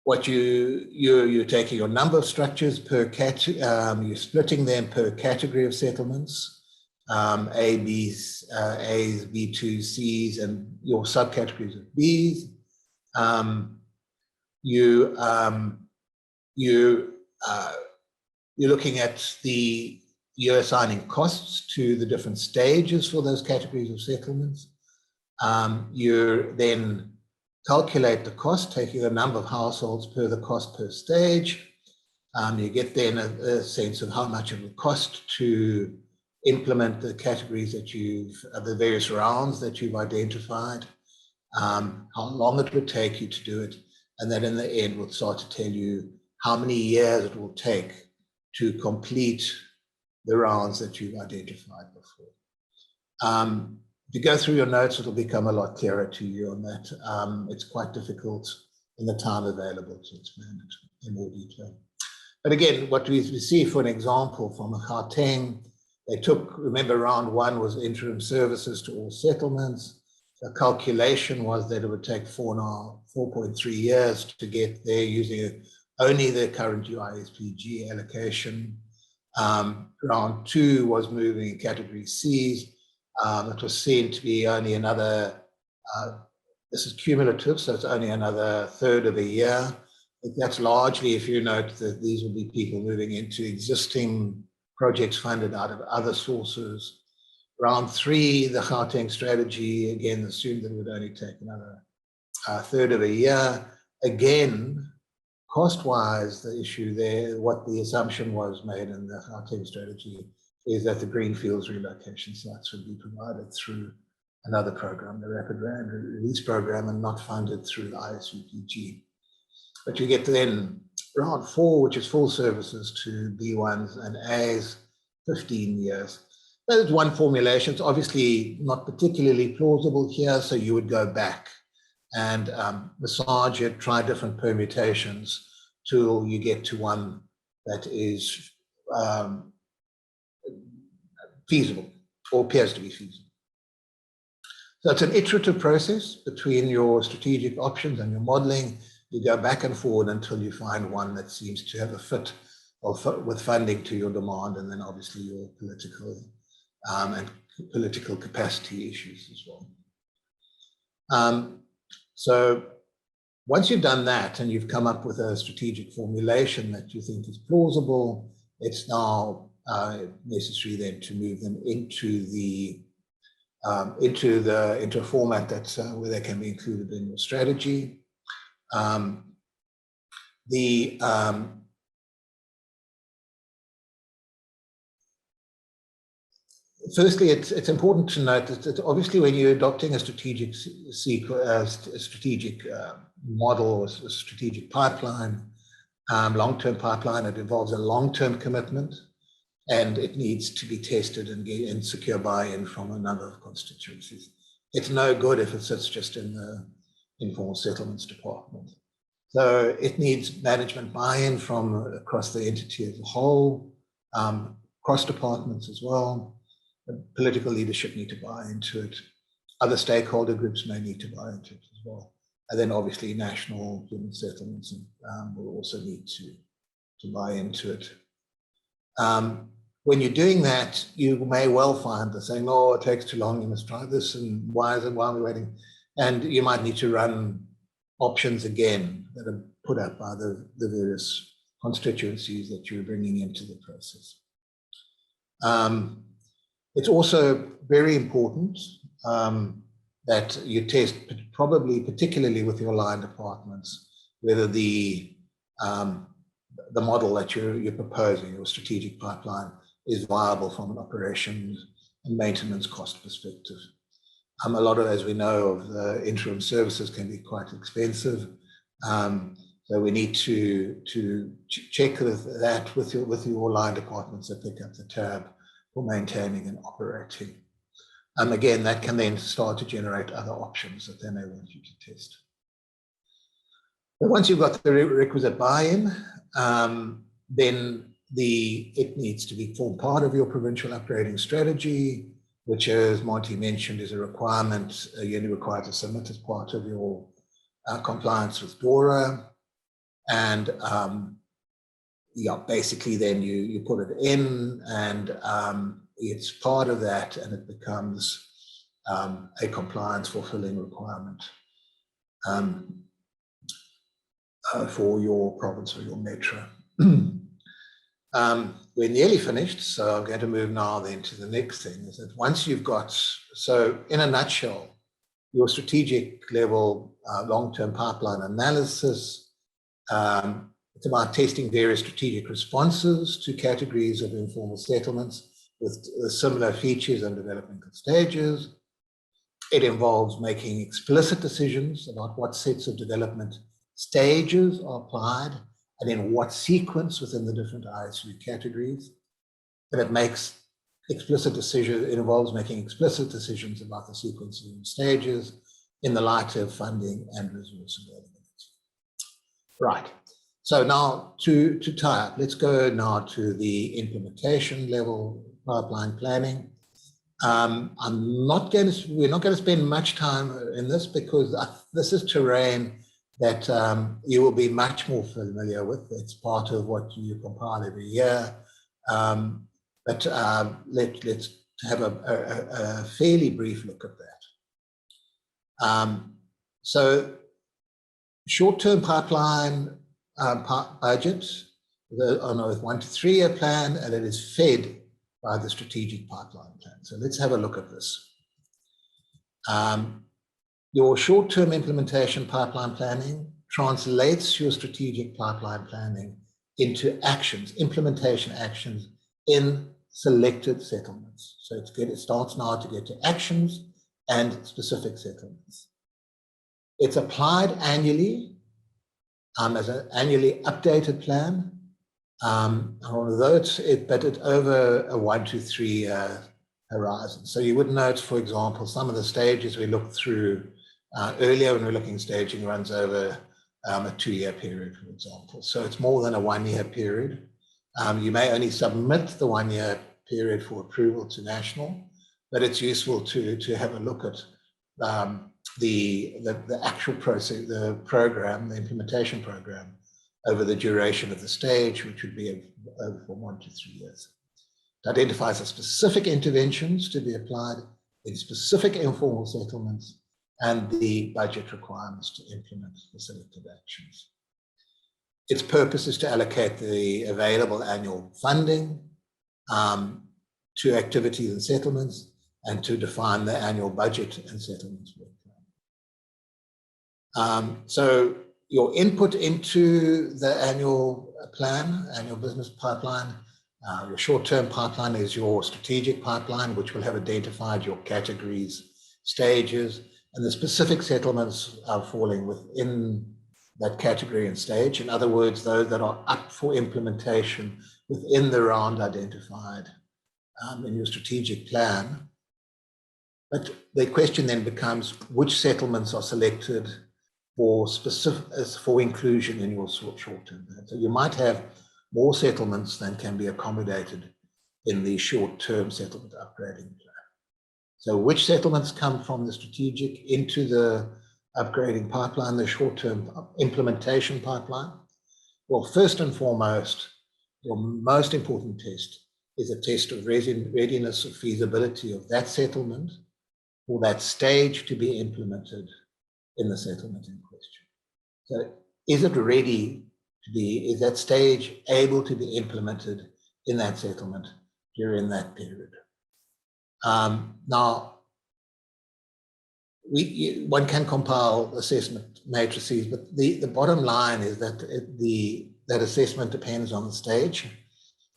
Speaker 3: What you're taking your number of structures per you're splitting them per category of settlements, A, B's, A's, B2, C's, and your subcategories of B's. You're looking at you're assigning costs to the different stages for those categories of settlements. You then calculate the cost, taking the number of households per the cost per stage. You get then a sense of how much it will cost to implement the categories that the various rounds that you've identified, how long it would take you to do it, and then in the end will start to tell you how many years it will take to complete the rounds that you've identified before. If you go through your notes, it'll become a lot clearer to you on that. It's quite difficult in the time available to explain it in more detail. But again, what we see, for an example, from Gauteng, they took, remember, round one was interim services to all settlements. The calculation was that it would take 4.3 years to get there using only the current UISPG allocation. Round two was moving category C's. It was seen to be only another, this is cumulative, so it's only another third of a year. That's largely, if you note, that these will be people moving into existing projects funded out of other sources. Round three, the Gauteng strategy, again, assumed that it would only take another third of a year. Again, cost-wise, the issue there, what the assumption was made in the Gauteng strategy is that the greenfields relocation sites would be provided through another program, the Rapid Release Program, and not funded through the ISUPG. But you get then round four, which is full services to B1s and A's, 15 years. That is one formulation. It's obviously not particularly plausible here, so you would go back and massage it, try different permutations till you get to one that is feasible or appears to be feasible. So it's an iterative process between your strategic options and your modeling. You go back and forward until you find one that seems to have a fit with funding to your demand, and then obviously your political and political capacity issues as well. So once you've done that and you've come up with a strategic formulation that you think is plausible, it's now necessary then to move them into a format that's where they can be included in your strategy. firstly, it's important to note that obviously when you're adopting a strategic model or a strategic pipeline, long-term pipeline, it involves a long-term commitment, and it needs to be tested and secure buy-in from a number of constituencies. It's no good if it sits just in the informal settlements department. So it needs management buy-in from across the entity as a whole, cross departments as well. The political leadership need to buy into it. Other stakeholder groups may need to buy into it as well. And then obviously national human settlements will also need to buy into it. When you're doing that, you may well find that saying, oh, it takes too long, you must try this, and why are we waiting? And you might need to run options again that are put up by the various constituencies that you're bringing into the process. It's also very important that you test, probably particularly with your line departments, whether the model that you're proposing, your strategic pipeline, is viable from an operations and maintenance cost perspective. A lot of, as we know, of the interim services can be quite expensive. So we need to check that with your line departments that pick up the tab for maintaining and operating. Again, that can then start to generate other options that they may want you to test. But once you've got the requisite buy-in, then it needs to form part of your provincial upgrading strategy, which, as Monty mentioned, is a requirement you're required to submit as part of your compliance with DORA. And yeah, basically then you put it in, and it's part of that, and it becomes a compliance fulfilling requirement for your province or your metro. We're nearly finished, so I'm going to move now then to the next thing, is that once you've got, so in a nutshell, your strategic level long-term pipeline analysis, it's about testing various strategic responses to categories of informal settlements with similar features and developmental stages. It involves making explicit decisions about what sets of development stages are applied and in what sequence within the different ISU categories. And it makes explicit decisions, it involves making explicit decisions about the sequences and stages in the light of funding and resource availability. Right, so now to tie up, let's go now to the implementation level pipeline planning. We're not going to spend much time in this because this is terrain that you will be much more familiar with. It's part of what you compile every year. But let's have a fairly brief look at that. So short-term pipeline budget on a 1 to 3 year plan, and it is fed by the strategic pipeline plan. So let's have a look at this. Your short-term implementation pipeline planning translates your strategic pipeline planning into actions, implementation actions in selected settlements. So it starts now to get to actions and specific settlements. It's applied annually as an annually updated plan, although it's over a 1 to 3 year horizon. So you would note, for example, some of the stages we looked through earlier when we're looking staging runs over a 2 year period, for example. So it's more than a 1 year period. You may only submit the 1 year period for approval to national, but it's useful to have a look at the actual process, the program, the implementation program over the duration of the stage, which would be over from 1 to 3 years. It identifies the specific interventions to be applied in specific informal settlements and the budget requirements to implement the selected actions. Its purpose is to allocate the available annual funding to activities and settlements, and to define the annual budget and settlements work plan. So your input into the annual plan, annual business pipeline, Your short-term pipeline is your strategic pipeline, which will have identified your categories, stages, and the specific settlements are falling within that category and stage. In other words, those that are up for implementation within the round identified in your strategic plan. But the question then becomes, which settlements are selected for inclusion in your short-term plan? So you might have more settlements than can be accommodated in the short-term settlement upgrading plan. So which settlements come from the strategic into the upgrading pipeline, the short-term implementation pipeline? Well, first and foremost, your most important test is a test of readiness of feasibility of that settlement or that stage to be implemented in the settlement in question. So is it ready to be, is that stage able to be implemented in that settlement during that period? Now, one can compile assessment matrices, but the bottom line is that that assessment depends on the stage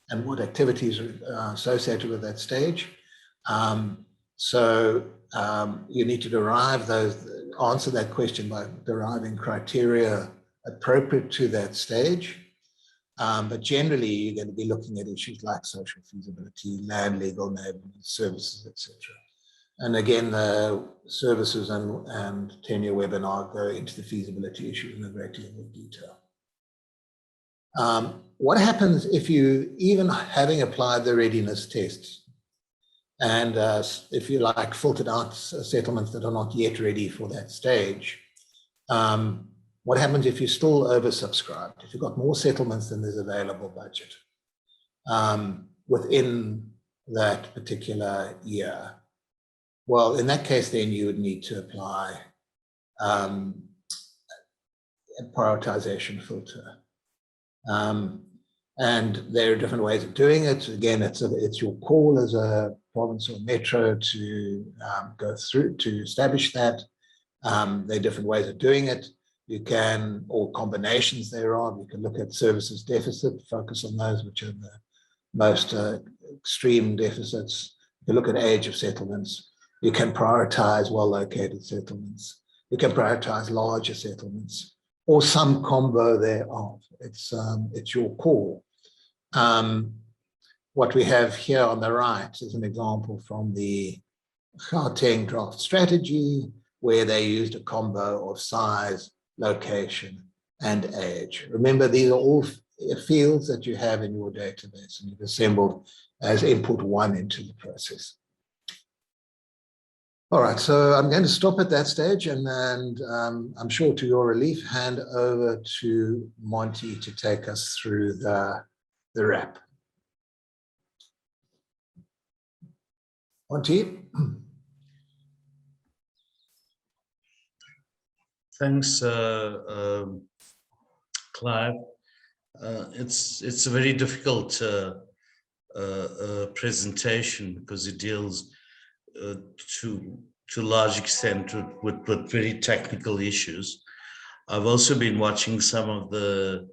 Speaker 3: and what activities are associated with that stage. You need to answer that question by deriving criteria appropriate to that stage. But generally, you're going to be looking at issues like social feasibility, land, legal neighborhood, services, etc. And again, the services and tenure webinar go into the feasibility issue in a great deal of detail. What happens if you, even having applied the readiness tests, and if you like, filtered out settlements that are not yet ready for that stage, what happens if you're still oversubscribed, if you've got more settlements than there's available budget within that particular year? Well, in that case, then you would need to apply a prioritization filter. And there are different ways of doing it. Again, it's your call as a province or metro to go through to establish that. There are different ways of doing it. You can, or combinations thereof, you can look at services deficit, focus on those which are the most extreme deficits. You can look at age of settlements. You can prioritize well-located settlements. You can prioritize larger settlements, or some combo thereof. It's your call. What we have here on the right is an example from the Gauteng draft strategy, where they used a combo of size, location, and age. Remember, these are all fields that you have in your database, and you've assembled as input one into the process. All right, so I'm going to stop at that stage, and I'm sure to your relief, hand over to Monty to take us through the wrap. Monty.
Speaker 2: Thanks, Clive. It's a very difficult presentation because it deals to a large extent with very technical issues. I've also been watching some of the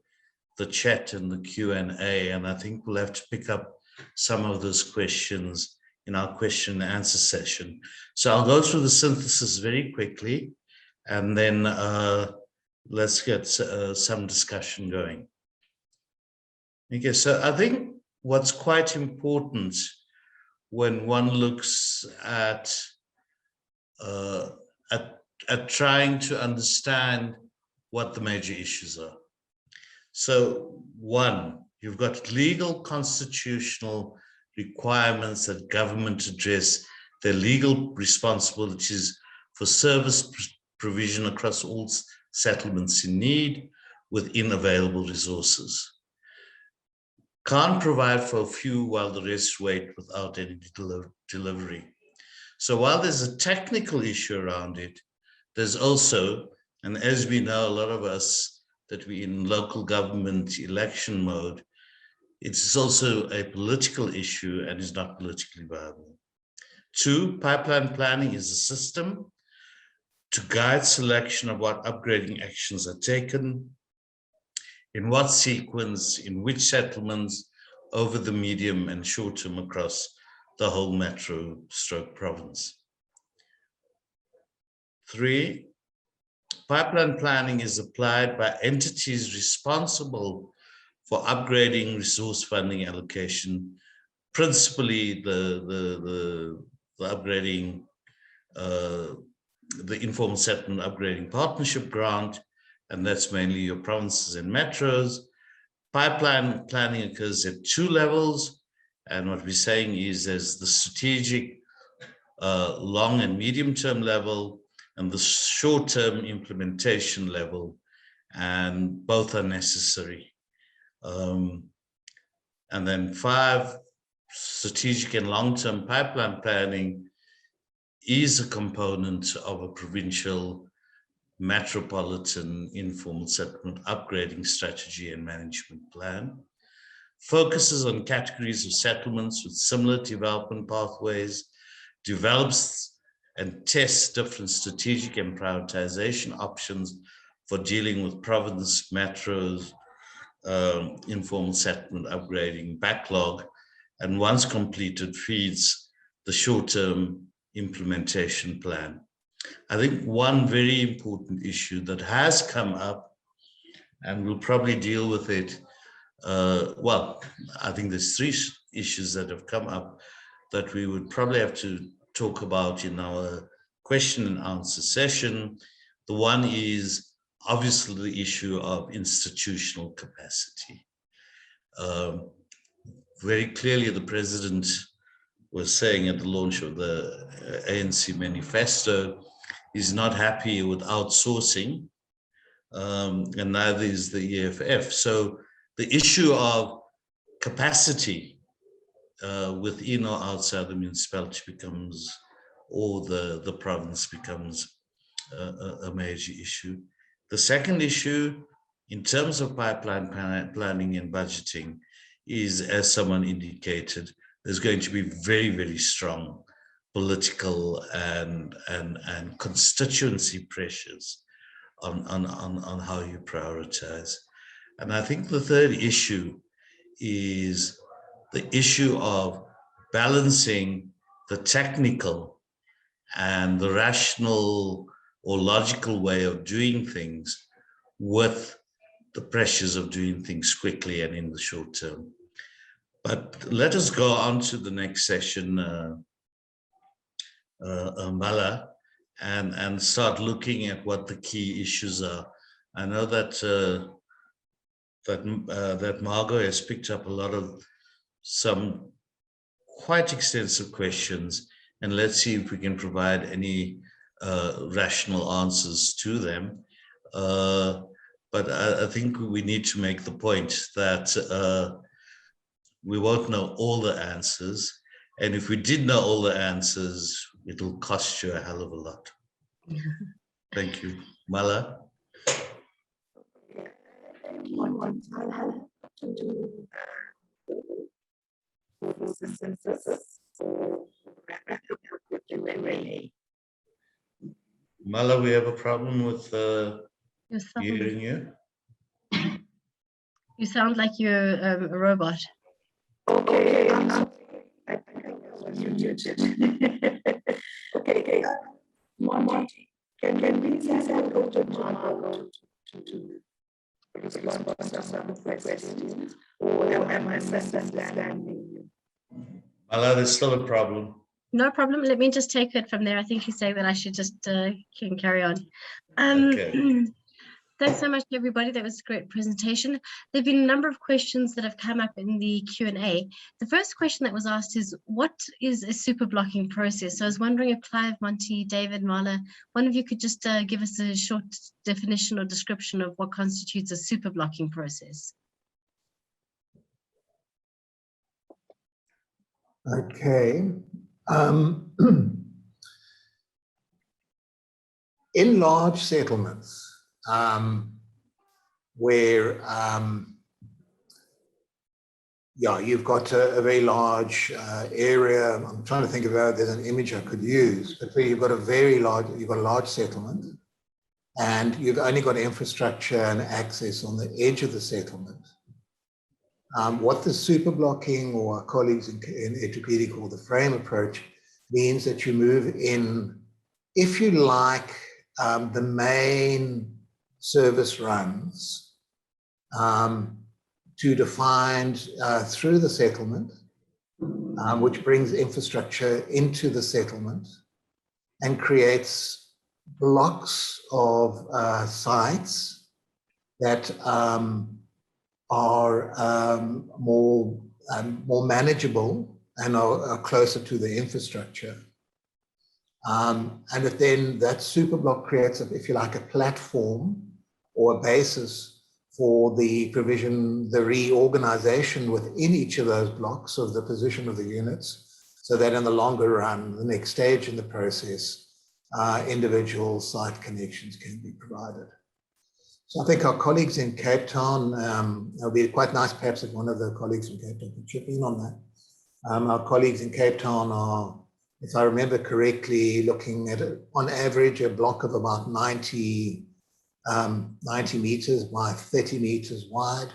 Speaker 2: chat and the Q&A, and I think we'll have to pick up some of those questions in our question and answer session. So I'll go through the synthesis very quickly, and then let's get some discussion going. Okay, so I think what's quite important when one looks at trying to understand what the major issues are. So one, you've got legal constitutional requirements that government address their legal responsibilities for service provision across all settlements in need within available resources. Can't provide for a few while the rest wait without any delivery. So while there's a technical issue around it, there's also, and as we know, a lot of us that we're in local government election mode, it's also a political issue and is not politically viable. Two, pipeline planning is a system to guide selection of what upgrading actions are taken, in what sequence, in which settlements, over the medium and short term across the whole metro stroke province. 3, pipeline planning is applied by entities responsible for upgrading resource funding allocation, principally the upgrading, the informal settlement upgrading partnership grant, and that's mainly your provinces and metros. Pipeline planning occurs at 2 levels, and what we're saying is there's the strategic long and medium term level and the short term implementation level, and both are necessary. And then 5, strategic and long term pipeline planning is a component of a provincial metropolitan informal settlement upgrading strategy and management plan. Focuses on categories of settlements with similar development pathways, develops and tests different strategic and prioritization options for dealing with province, metros, informal settlement upgrading backlog, and once completed, feeds the short-term implementation plan. I think one very important issue that has come up, and we'll probably deal with it, well, I think there's 3 issues that have come up that we would probably have to talk about in our question and answer session. The one is obviously the issue of institutional capacity. Very clearly, the president was saying at the launch of the ANC manifesto, he's not happy with outsourcing, and neither is the EFF. So the issue of capacity within or outside the municipality becomes, or the province becomes a major issue. The second issue, in terms of pipeline planning and budgeting, is, as someone indicated, there's going to be very, very strong political and constituency pressures on how you prioritize. And I think the third issue is the issue of balancing the technical and the rational or logical way of doing things with the pressures of doing things quickly and in the short term. But let us go on to the next session, Mala, and start looking at what the key issues are. I know that that Margot has picked up a lot of some quite extensive questions, and let's see if we can provide any rational answers to them. But I think we need to make the point that we won't know all the answers, and if we did know all the answers, it'll cost you a hell of a lot. Thank you. Mala? Mala, we have a problem with hearing you.
Speaker 4: You sound like you're a robot.
Speaker 1: Okay, I think I was muted. Okay, Monty, can we please hand over to Margot to respond to some of the questions, or am I misunderstanding you?
Speaker 2: Mala, there's still a problem.
Speaker 4: No problem. Let me just take it from there. I think you say that I should just can carry on.
Speaker 2: Okay.
Speaker 4: Thanks so much, everybody. That was a great presentation. There have been a number of questions that have come up in the Q&A. The first question that was asked is, what is a super blocking process? So I was wondering if Clive, Monty, David, Marla, one of you could just give us a short definition or description of what constitutes a super blocking process.
Speaker 3: Okay. In large settlements, where you've got a very large area. I'm trying to think about, there's an image I could use, but where you've got a large settlement, and you've only got infrastructure and access on the edge of the settlement. What the super blocking, or our colleagues in Etukwini call the frame approach, means that you move in, if you like, the main service runs to define through the settlement, which brings infrastructure into the settlement and creates blocks of sites that are more manageable and are closer to the infrastructure. And then that super block creates, if you like, a platform or a basis for the provision, the reorganization within each of those blocks of the position of the units, so that in the longer run, the next stage in the process, individual site connections can be provided. So I think our colleagues in Cape Town, it'll be quite nice perhaps if one of the colleagues from Cape Town could chip in on that. Our colleagues in Cape Town are, if I remember correctly, looking at, on average, a block of about 90 meters by 30 meters wide.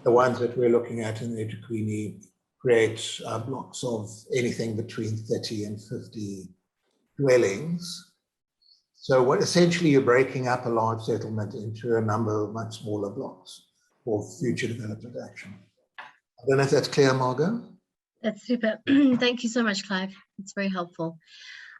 Speaker 3: The ones that we're looking at in Etukwini create blocks of anything between 30 and 50 dwellings. So what essentially you're breaking up a large settlement into a number of much smaller blocks for future development action. I don't know if that's clear, Margot?
Speaker 4: That's super. Thank you so much, Clive. It's very helpful.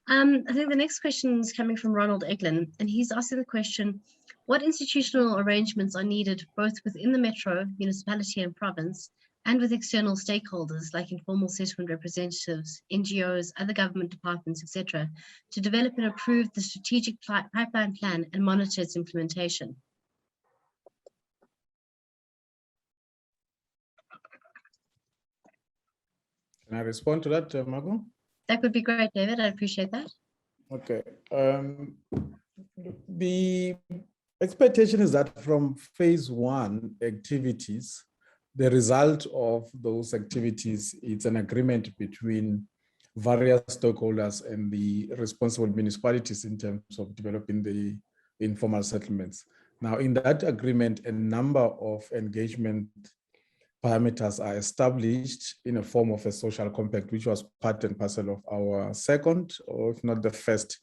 Speaker 4: I think the next question is coming from Ronald Eglin, and he's asking the question, what institutional arrangements are needed both within the metro, municipality and province, and with external stakeholders like informal settlement representatives, NGOs, other government departments, etc., to develop and approve the strategic pipeline plan and monitor its implementation?
Speaker 5: Can I respond to that, Margot?
Speaker 4: That would be great, David. I appreciate that.
Speaker 5: Okay. The expectation is that from phase one activities, the result of those activities is an agreement between various stakeholders and the responsible municipalities in terms of developing the informal settlements. Now, in that agreement, a number of engagement parameters are established in a form of a social compact, which was part and parcel of our second, or if not the first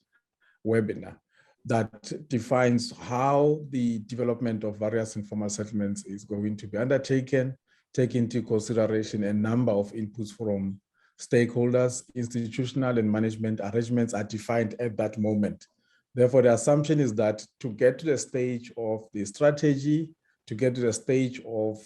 Speaker 5: webinar, that defines how the development of various informal settlements is going to be undertaken, take into consideration a number of inputs from stakeholders. Institutional and management arrangements are defined at that moment. Therefore, the assumption is that to get to the stage of the strategy, to get to the stage of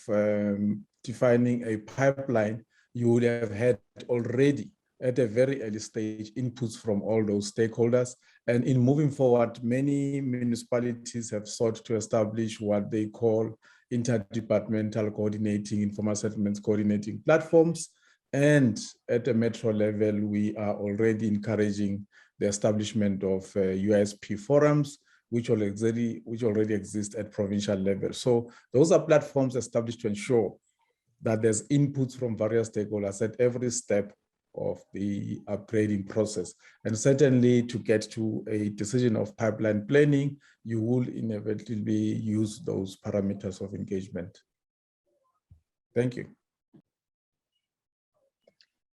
Speaker 5: defining a pipeline, you would have had already at a very early stage inputs from all those stakeholders. And in moving forward, many municipalities have sought to establish what they call interdepartmental coordinating, informal settlements coordinating platforms. And at the metro level, we are already encouraging the establishment of USP forums, which already exist at provincial level. So those are platforms established to ensure that there's inputs from various stakeholders at every step of the upgrading process. And certainly to get to a decision of pipeline planning, you will inevitably use those parameters of engagement. Thank you.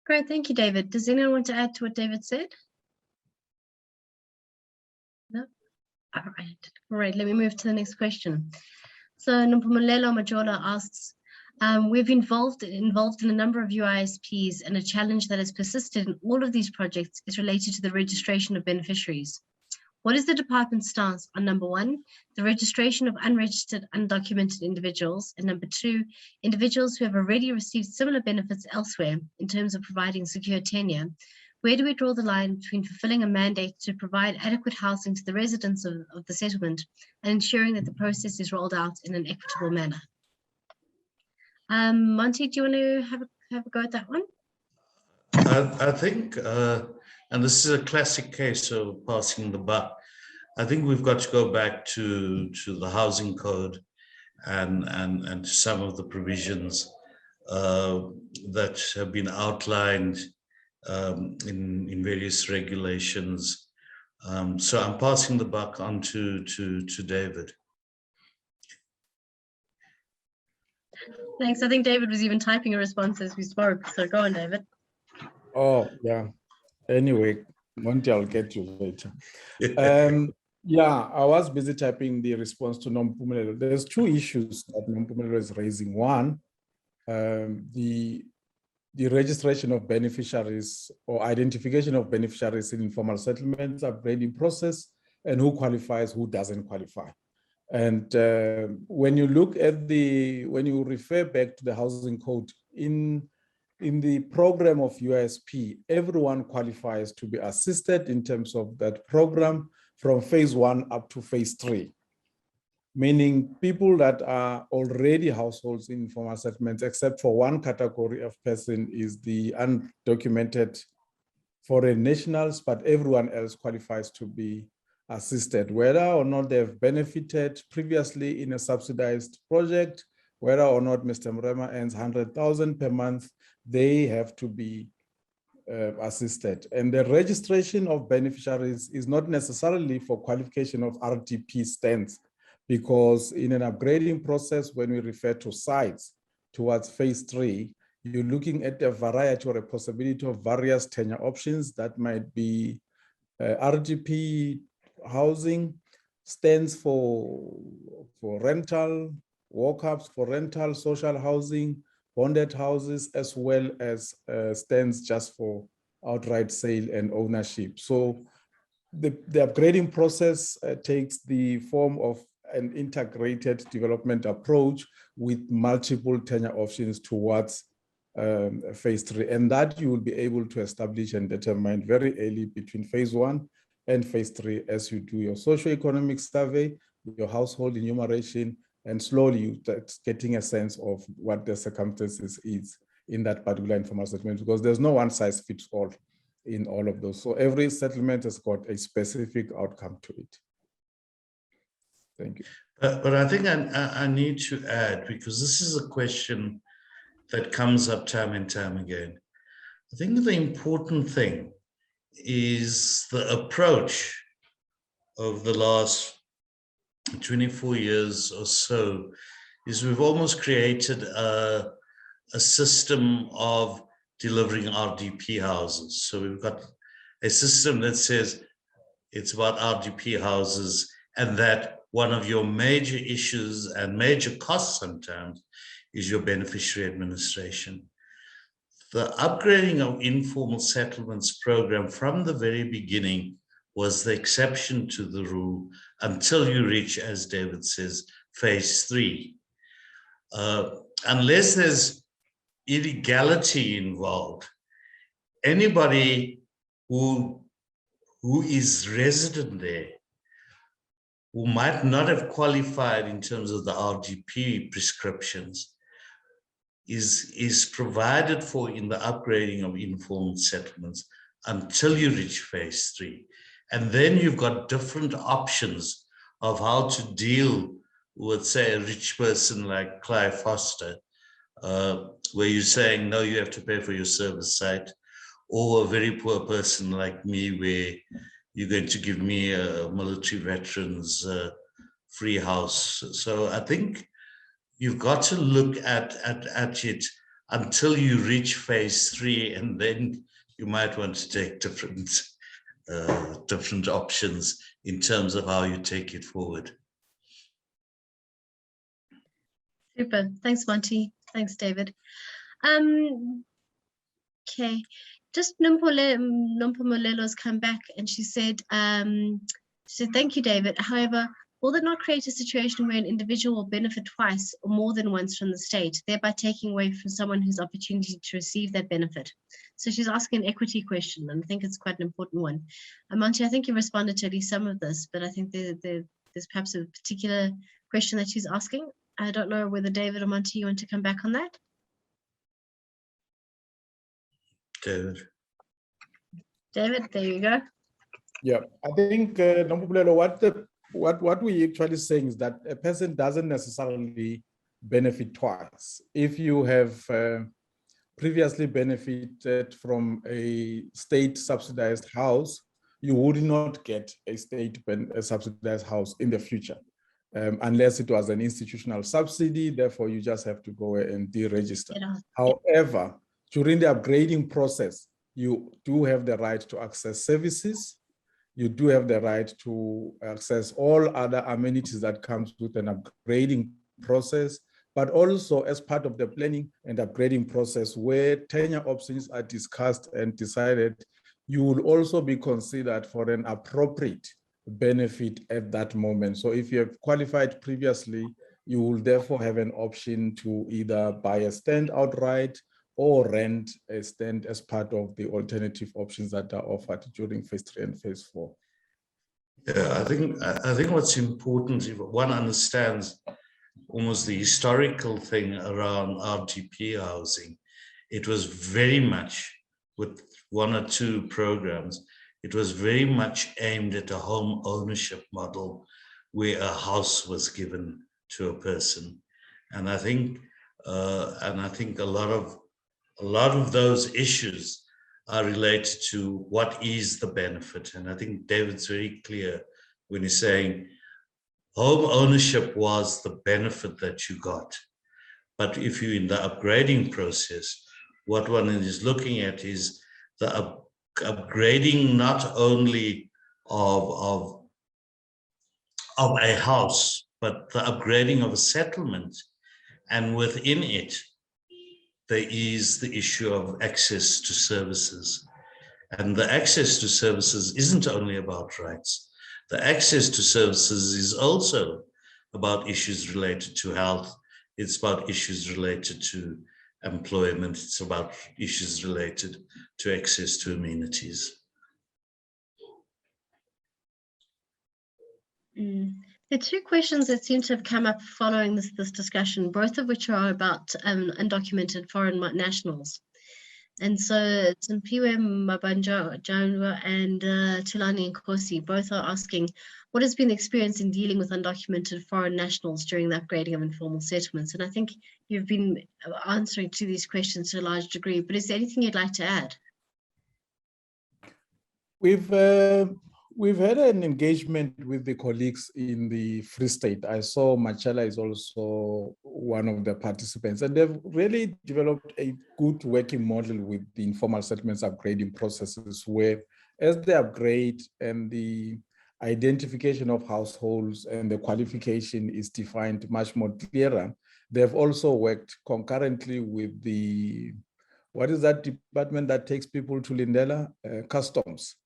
Speaker 4: Great, thank you, David. Does anyone want to add to what David said? No? All right, let me move to the next question. So Nompumelelo Majola asks, we've involved in a number of UISPs, and a challenge that has persisted in all of these projects is related to the registration of beneficiaries. What is the department's stance on number one, the registration of unregistered, undocumented individuals, and number two, individuals who have already received similar benefits elsewhere in terms of providing secure tenure? Where do we draw the line between fulfilling a mandate to provide adequate housing to the residents of the settlement and ensuring that the process is rolled out in an equitable manner? Monty, do you want to have a go at that one?
Speaker 2: I think, and this is a classic case of passing the buck, I think we've got to go back to the housing code and to some of the provisions that have been outlined in various regulations. So I'm passing the buck on to David.
Speaker 4: Thanks. I think David was even typing a response as we spoke. So go on, David.
Speaker 5: Oh, yeah. Anyway, Monty, I'll get you later. Yeah, I was busy typing the response to Nompumelelo. There's two issues that Nompumelelo is raising. One, the registration of beneficiaries or identification of beneficiaries in informal settlements upgrading process, and who qualifies, who doesn't qualify. And when you look at when you refer back to the housing code, in the program of USP, everyone qualifies to be assisted in terms of that program from phase 1 up to phase 3. Meaning people that are already households in informal settlements, except for one category of person is the undocumented foreign nationals, but everyone else qualifies to be assisted, whether or not they've benefited previously in a subsidized project, whether or not Mr. Mrema earns 100,000 per month, they have to be assisted. And the registration of beneficiaries is not necessarily for qualification of RDP stands, because in an upgrading process, when we refer to sites towards phase 3, you're looking at a variety or a possibility of various tenure options that might be RDP housing, stands for rental, walk-ups for rental, social housing, bonded houses, as well as stands just for outright sale and ownership. So the upgrading process takes the form of an integrated development approach with multiple tenure options towards phase 3, and that you will be able to establish and determine very early between phase 1 and phase 3 as you do your socioeconomic survey, your household enumeration, and slowly you start getting a sense of what the circumstances is in that particular informal settlement, because there's no one size fits all in all of those. So every settlement has got a specific outcome to it. Thank you.
Speaker 2: But I think I need to add, because this is a question that comes up time and time again. I think the important thing is the approach of the last 24 years or so is we've almost created a system of delivering RDP houses. So we've got a system that says it's about RDP houses, and that one of your major issues and major costs sometimes is your beneficiary administration. The upgrading of informal settlements program from the very beginning was the exception to the rule until you reach, as David says, phase 3. Unless there's illegality involved, anybody who is resident there, who might not have qualified in terms of the RGP prescriptions, is provided for in the upgrading of informal settlements until you reach phase 3. And then you've got different options of how to deal with, say, a rich person like Clive Foster, where you're saying, no, you have to pay for your service site, or a very poor person like me, where you're going to give me a military veterans free house. So I think you've got to look at it until you reach phase 3, and then you might want to take different options in terms of how you take it forward.
Speaker 4: Super. Thanks, Monty. Thanks, David. Okay. Just Nompumelo's come back and she said, thank you, David. However, will that not create a situation where an individual will benefit twice or more than once from the state, thereby taking away from someone whose opportunity to receive that benefit? So she's asking an equity question, and I think it's quite an important one. Monty, I think you responded to at least some of this, but I think there's perhaps a particular question that she's asking. I don't know whether David or Monty, you want to come back on that?
Speaker 2: David,
Speaker 4: there you go.
Speaker 5: Yeah, I think what we actually saying is that a person doesn't necessarily benefit twice. If you have previously benefited from a state subsidized house, you would not get a state subsidized house in the future. unless it was an institutional subsidy, therefore you just have to go and deregister.
Speaker 4: Yeah.
Speaker 5: However, during the upgrading process, you do have the right to access services. You do have the right to access all other amenities that comes with an upgrading process, but also as part of the planning and upgrading process where tenure options are discussed and decided, you will also be considered for an appropriate benefit at that moment. So if you have qualified previously, you will therefore have an option to either buy a stand outright or rent a stand as part of the alternative options that are offered during phase 3 and phase 4.
Speaker 2: Yeah, I think what's important, if one understands almost the historical thing around RTP housing, it was very much, with 1 or 2 programs, it was very much aimed at a home ownership model where a house was given to a person. And I think a lot of those issues are related to what is the benefit. And I think David's very clear when he's saying home ownership was the benefit that you got. But if you're in the upgrading process, what one is looking at is the upgrading not only of a house, but the upgrading of a settlement. And within it, there is the issue of access to services. And the access to services isn't only about rights. The access to services is also about issues related to health. It's about issues related to employment. It's about issues related to access to amenities.
Speaker 4: There are 2 questions that seem to have come up following this discussion, both of which are about undocumented foreign nationals. And so Tsimpiwe Mabanja and Tulani Nkosi both are asking, what has been the experience in dealing with undocumented foreign nationals during the upgrading of informal settlements? And I think you've been answering to these questions to a large degree, but is there anything you'd like to add?
Speaker 5: We've had an engagement with the colleagues in the Free State. I saw Machala is also one of the participants, and they've really developed a good working model with the informal settlements upgrading processes, where as they upgrade and the identification of households and the qualification is defined much more clearer, they've also worked concurrently with the, what is that department that takes people to Lindela? Customs.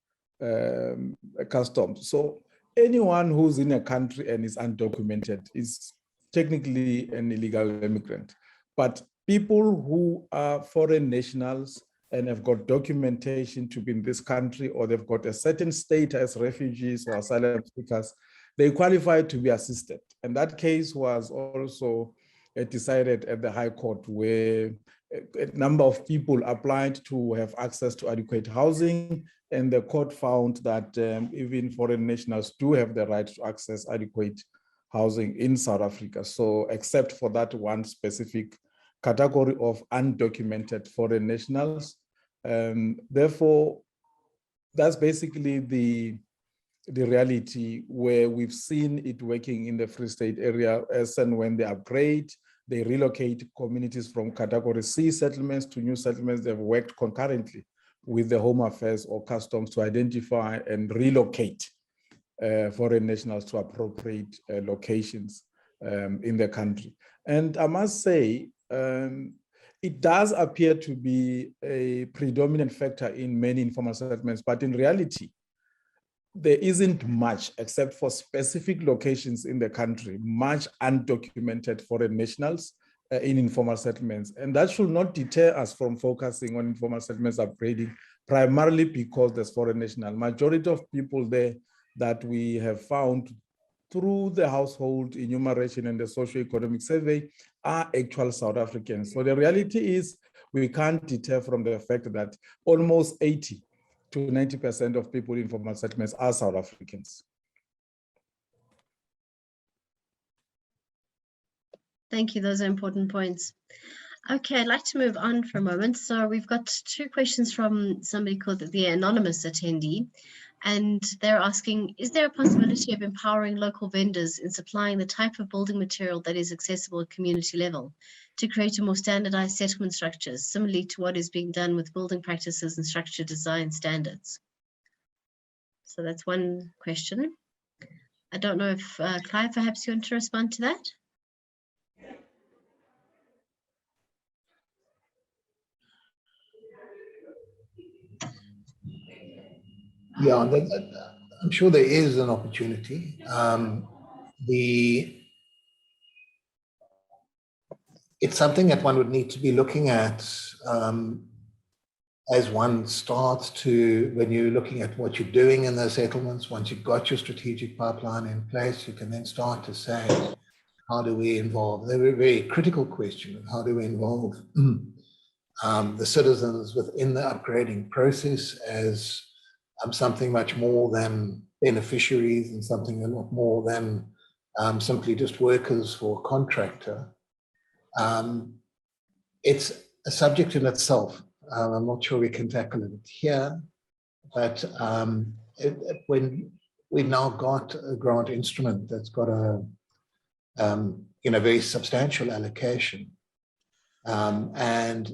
Speaker 5: So anyone who's in a country and is undocumented is technically an illegal immigrant. But people who are foreign nationals and have got documentation to be in this country, or they've got a certain status as refugees or asylum seekers, they qualify to be assisted. And that case was also decided at the High Court, where a number of people applied to have access to adequate housing, and the court found that even foreign nationals do have the right to access adequate housing in South Africa. So except for that one specific category of undocumented foreign nationals. Therefore, that's basically the reality where we've seen it working in the Free State area, as and when they upgrade, they relocate communities from category C settlements to new settlements. They've worked concurrently with the Home Affairs or Customs to identify and relocate foreign nationals to appropriate locations in the country. And I must say, it does appear to be a predominant factor in many informal settlements, but in reality, there isn't much, except for specific locations in the country, much undocumented foreign nationals in informal settlements. And that should not deter us from focusing on informal settlements upgrading, primarily because there's foreign national. Majority of people there that we have found through the household enumeration and the socio-economic survey are actual South Africans. So the reality is we can't deter from the fact that almost 80 to 90% of people in informal settlements are South Africans.
Speaker 4: Thank you, those are important points. Okay, I'd like to move on for a moment. So we've got 2 questions from somebody called the anonymous attendee. And they're asking, is there a possibility of empowering local vendors in supplying the type of building material that is accessible at community level to create a more standardized settlement structures, similarly to what is being done with building practices and structure design standards? So that's one question. I don't know if Clive, perhaps you want to respond to that?
Speaker 3: Yeah, I'm sure there is an opportunity. It's something that one would need to be looking at as one starts to, when you're looking at what you're doing in those settlements. Once you've got your strategic pipeline in place, you can then start to say, how do we involve? They're a very critical question. How do we involve the citizens within the upgrading process as something much more than beneficiaries and something a lot more than simply just workers for a contractor? It's a subject in itself. I'm not sure we can tackle it here, but when we've now got a grant instrument that's got a very substantial allocation, and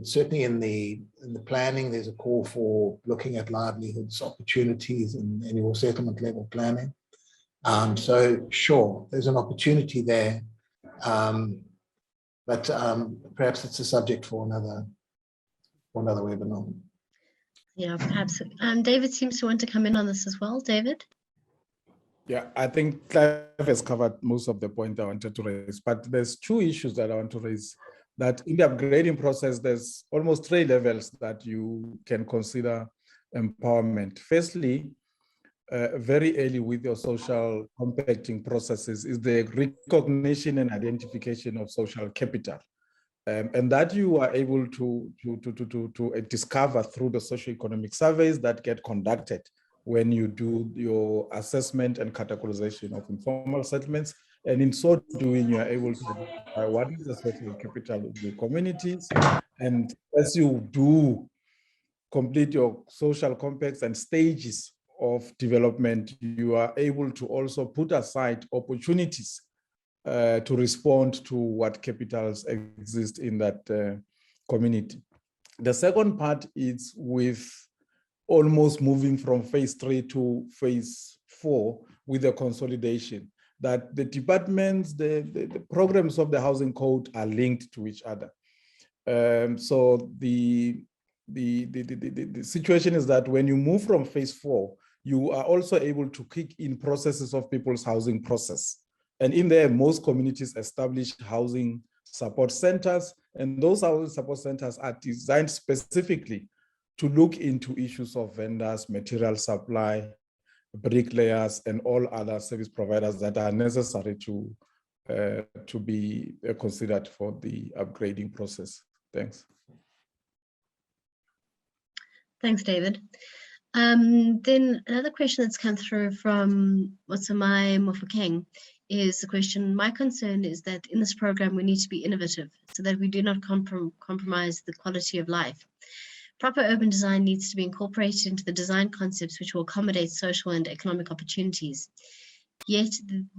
Speaker 3: certainly in the planning, there's a call for looking at livelihoods opportunities in annual settlement level planning. So sure, there's an opportunity there, but perhaps it's a subject for another webinar.
Speaker 4: Yeah, perhaps. David seems to want to come in on this as well. David?
Speaker 5: Yeah, I think Clive has covered most of the point I wanted to raise, but there's two issues that I want to raise. That in the upgrading process, there's almost 3 levels that you can consider empowerment. Firstly, very early with your social compacting processes is the recognition and identification of social capital. And that you are able to discover through the socioeconomic surveys that get conducted when you do your assessment and categorization of informal settlements. And in so doing, you are able to identify what is the social capital of the communities. And as you do complete your social compacts and stages of development, you are able to also put aside opportunities to respond to what capitals exist in that community. The second part is with almost moving from phase 3 to phase 4 with the consolidation, that the departments, the programs of the housing code are linked to each other. So the situation is that when you move from phase 4, you are also able to kick in processes of people's housing process. And in there, most communities establish housing support centers, and those housing support centers are designed specifically to look into issues of vendors, material supply, bricklayers, and all other service providers that are necessary to be considered for the upgrading process. Thanks.
Speaker 4: Thanks, David. Then another question that's come through from Watsamai Mofokeng is the question, my concern is that in this program, we need to be innovative so that we do not compromise the quality of life. Proper urban design needs to be incorporated into the design concepts which will accommodate social and economic opportunities. Yet,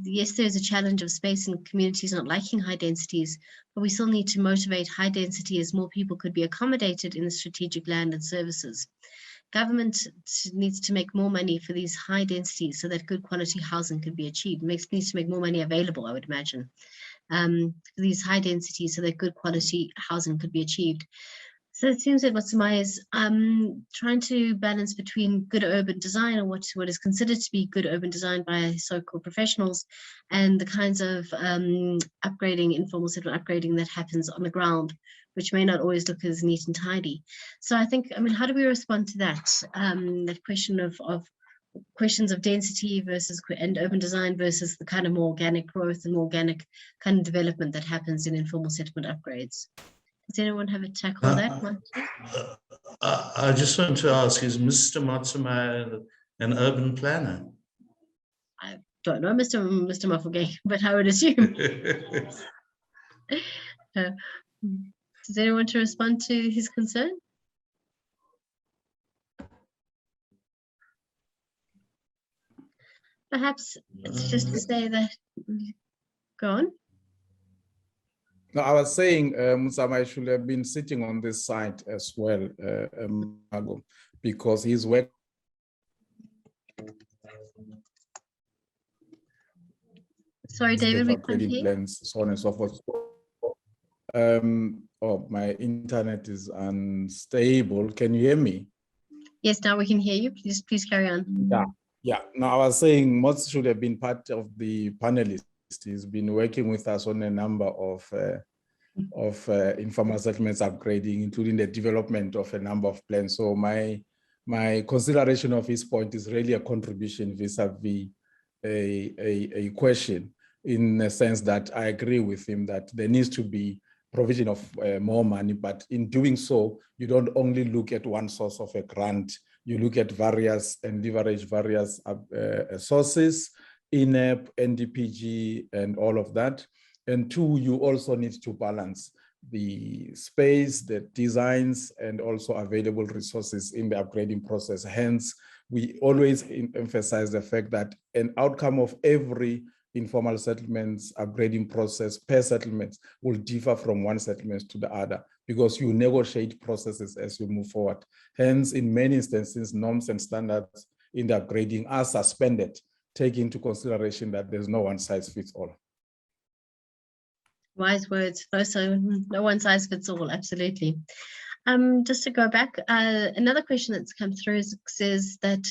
Speaker 4: yes, there's a challenge of space and communities not liking high densities, but we still need to motivate high density as more people could be accommodated in the strategic land and services. Government needs to make more money for these high densities so that good quality housing can be achieved. Needs to make more money available, I would imagine, for these high densities so that good quality housing could be achieved. So it seems that Watsamai is trying to balance between good urban design, or what is considered to be good urban design by so-called professionals, and the kinds of upgrading, informal settlement upgrading that happens on the ground, which may not always look as neat and tidy. So I think, how do we respond to that? That question of questions of density versus and urban design versus the kind of more organic growth and more organic kind of development that happens in informal settlement upgrades. Does anyone have a tackle on that?
Speaker 2: I just want to ask, is Mr. Matsumae an urban planner?
Speaker 4: I don't know, Mr. Mafogeng, but I would assume. Does anyone want to respond to his concern? Perhaps it's just to say that, go on.
Speaker 5: No, I was saying Musama should have been sitting on this side as well, Margo, because he's work.
Speaker 4: Sorry, David, we can't hear.
Speaker 5: Plans, so on and so forth. Oh, my internet is unstable. Can you hear me?
Speaker 4: Yes, now we can hear you. Please carry on.
Speaker 5: Yeah. No, I was saying Mots should have been part of the panelists. He's been working with us on a number of informal settlements upgrading, including the development of a number of plans. So my consideration of his point is really a contribution vis-a-vis a question, in the sense that I agree with him that there needs to be provision of more money, but in doing so, you don't only look at one source of a grant, you look at various and leverage various sources, INEP, NDPG, and all of that. And two, you also need to balance the space, the designs, and also available resources in the upgrading process. Hence, we always emphasize the fact that an outcome of every informal settlements upgrading process per settlement will differ from one settlement to the other, because you negotiate processes as you move forward. Hence, in many instances, norms and standards in the upgrading are suspended, taking into consideration that there's no one size fits all.
Speaker 4: Wise words. No one size fits all, absolutely. Just to go back, another question that's come through says that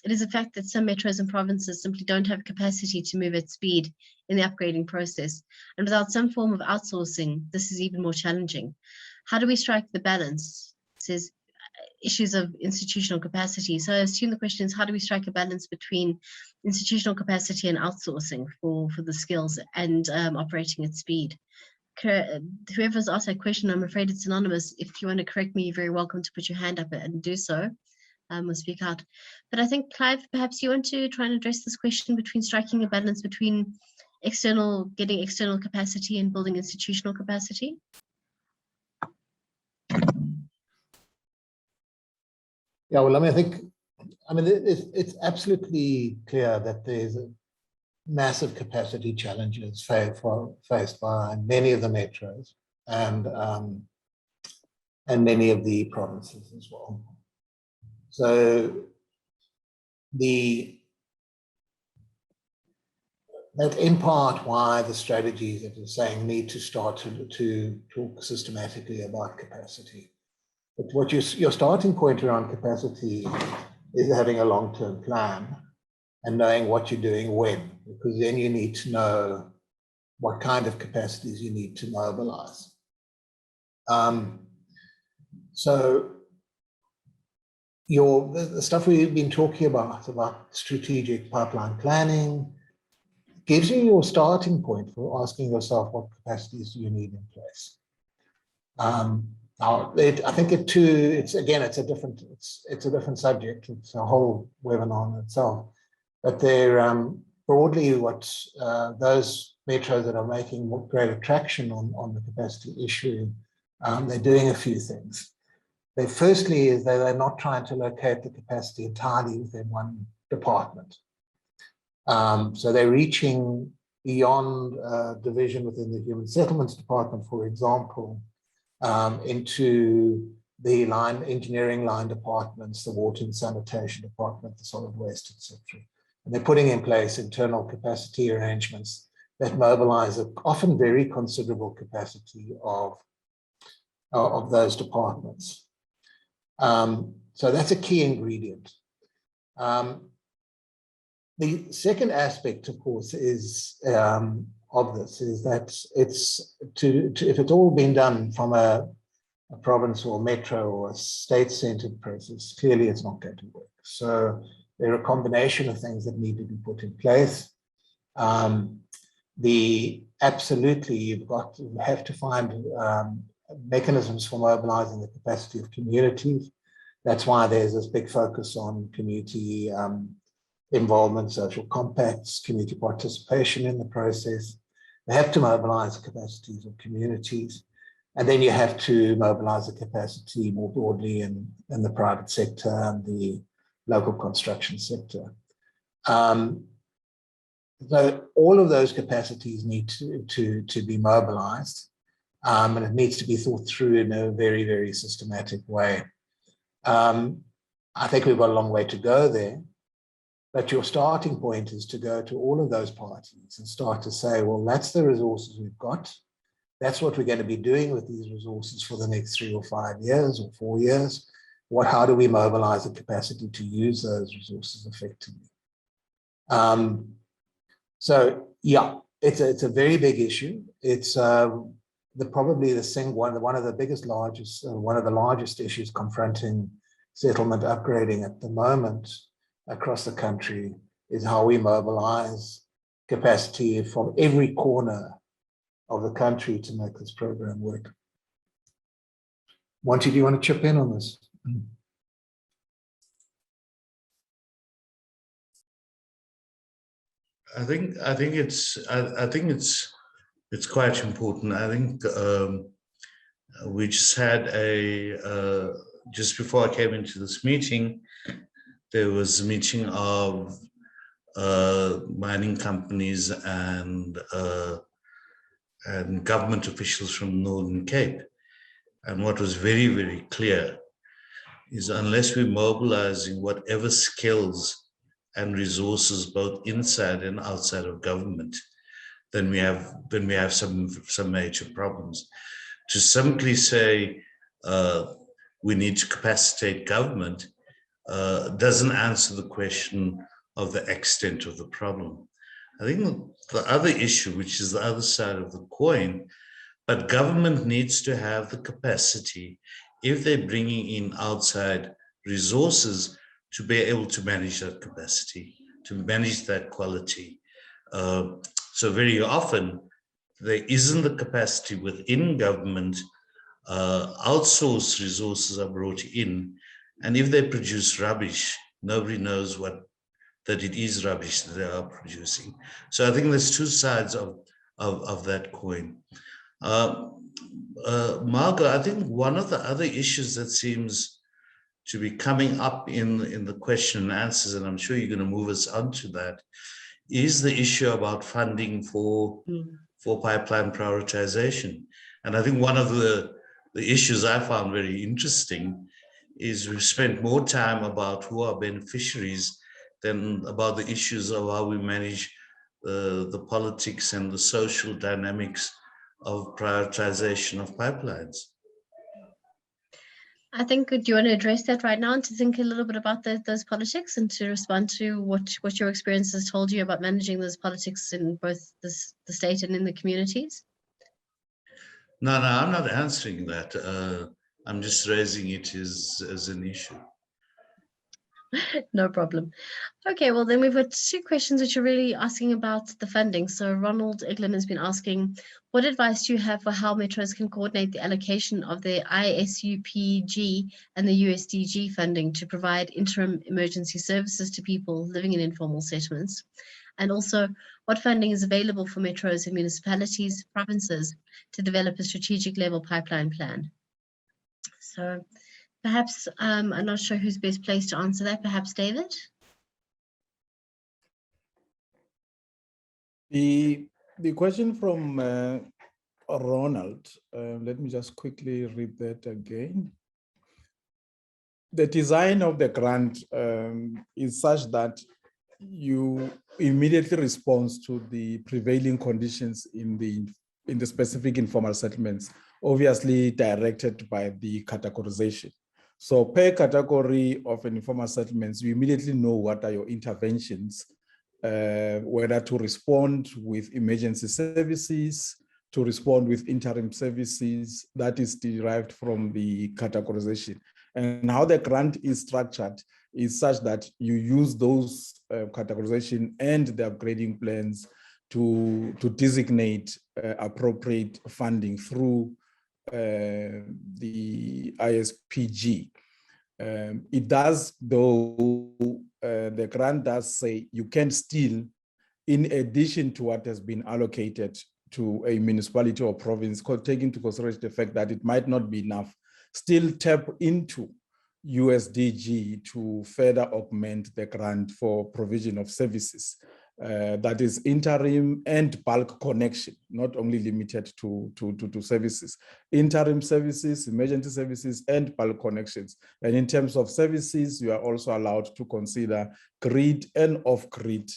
Speaker 4: it is a fact that some metros and provinces simply don't have capacity to move at speed in the upgrading process. And without some form of outsourcing, this is even more challenging. How do we strike the balance? It says issues of institutional capacity. So I assume the question is, how do we strike a balance between institutional capacity and outsourcing for the skills and operating at speed? Whoever's asked that question, I'm afraid it's anonymous. If you want to correct me, you're very welcome to put your hand up and do so, or speak out. But I think, Clive, perhaps you want to try and address this question between striking a balance between getting external capacity and building institutional capacity.
Speaker 3: Yeah, well, I mean, it's absolutely clear that there's a massive capacity challenges faced by many of the metros and many of the provinces as well. So that's in part why the strategies that you're saying need to start to talk systematically about capacity. But what your starting point around capacity is having a long-term plan and knowing what you're doing when, because then you need to know what kind of capacities you need to mobilize. So the stuff we've been talking about strategic pipeline planning, gives you your starting point for asking yourself what capacities do you need in place. I think it's a different subject. It's a whole webinar in itself. But they're broadly what those metros that are making greater traction on the capacity issue, they're doing a few things. Firstly is they're not trying to locate the capacity entirely within one department. So they're reaching beyond division within the Human Settlements Department, for example, into the engineering line departments, the water and sanitation department, the solid waste, etc. And they're putting in place internal capacity arrangements that mobilize an often very considerable capacity of those departments. So that's a key ingredient. The second aspect, of course, is of this is that if it's all been done from a province or metro or a state-centered process, clearly it's not going to work. So there are a combination of things that need to be put in place. Absolutely, you have to find mechanisms for mobilizing the capacity of communities. That's why there's this big focus on community involvement, social compacts, community participation in the process. They have to mobilize the capacities of communities. And then you have to mobilize the capacity more broadly in the private sector and the local construction sector. So all of those capacities need to be mobilized, and it needs to be thought through in a very, very systematic way. I think we've got a long way to go there, but your starting point is to go to all of those parties and start to say, well, that's the resources we've got. That's what we're going to be doing with these resources for the next 3 or 5 years or 4 years. How do we mobilize the capacity to use those resources effectively? So yeah, it's a very big issue. It's probably one of the largest issues confronting settlement upgrading at the moment across the country is how we mobilize capacity from every corner of the country to make this program work. Monty, do you want to chip in on this?
Speaker 2: I think it's quite important. I think we just had just before I came into this meeting, there was a meeting of mining companies and government officials from Northern Cape. And what was very, very clear is unless we're mobilizing whatever skills and resources both inside and outside of government, then we have some major problems. To simply say we need to capacitate government doesn't answer the question of the extent of the problem. I think the other issue, which is the other side of the coin, but government needs to have the capacity, if they're bringing in outside resources, to be able to manage that capacity, to manage that quality. So very often, there isn't the capacity within government. Outsourced resources are brought in, and if they produce rubbish, nobody knows that it is rubbish that they are producing. So I think there's two sides of that coin. Margot, I think one of the other issues that seems to be coming up in the question and answers, and I'm sure you're going to move us on to that, is the issue about funding for pipeline prioritization. And I think one of the issues I found very interesting is we've spent more time about who are beneficiaries than about the issues of how we manage the politics and the social dynamics of prioritization of pipelines.
Speaker 4: I think, do you want to address that right now and to think a little bit about those politics and to respond to what your experience has told you about managing those politics in both the state and in the communities?
Speaker 2: No, I'm not answering that. I'm just raising it as an issue.
Speaker 4: No problem. Okay, well then we've got two questions which are really asking about the funding. So Ronald Eglin has been asking, what advice do you have for how metros can coordinate the allocation of the ISUPG and the USDG funding to provide interim emergency services to people living in informal settlements? And also, what funding is available for metros and municipalities, provinces to develop a strategic level pipeline plan? So perhaps, I'm not sure who's best placed to answer that, perhaps David?
Speaker 5: The question from Ronald, let me just quickly read that again. The design of the grant is such that you immediately respond to the prevailing conditions in the specific informal settlements, obviously directed by the categorization. So per category of an informal settlements, you immediately know what are your interventions, whether to respond with emergency services, to respond with interim services. That is derived from the categorization. And how the grant is structured is such that you use those categorization and the upgrading plans to designate appropriate funding through the ISPG. It does, though, the grant does say you can still, in addition to what has been allocated to a municipality or province, take into consideration the fact that it might not be enough, still tap into USDG to further augment the grant for provision of services. that is interim and bulk connection, not only limited to services. Interim services, emergency services, and bulk connections. And in terms of services, you are also allowed to consider grid and off-grid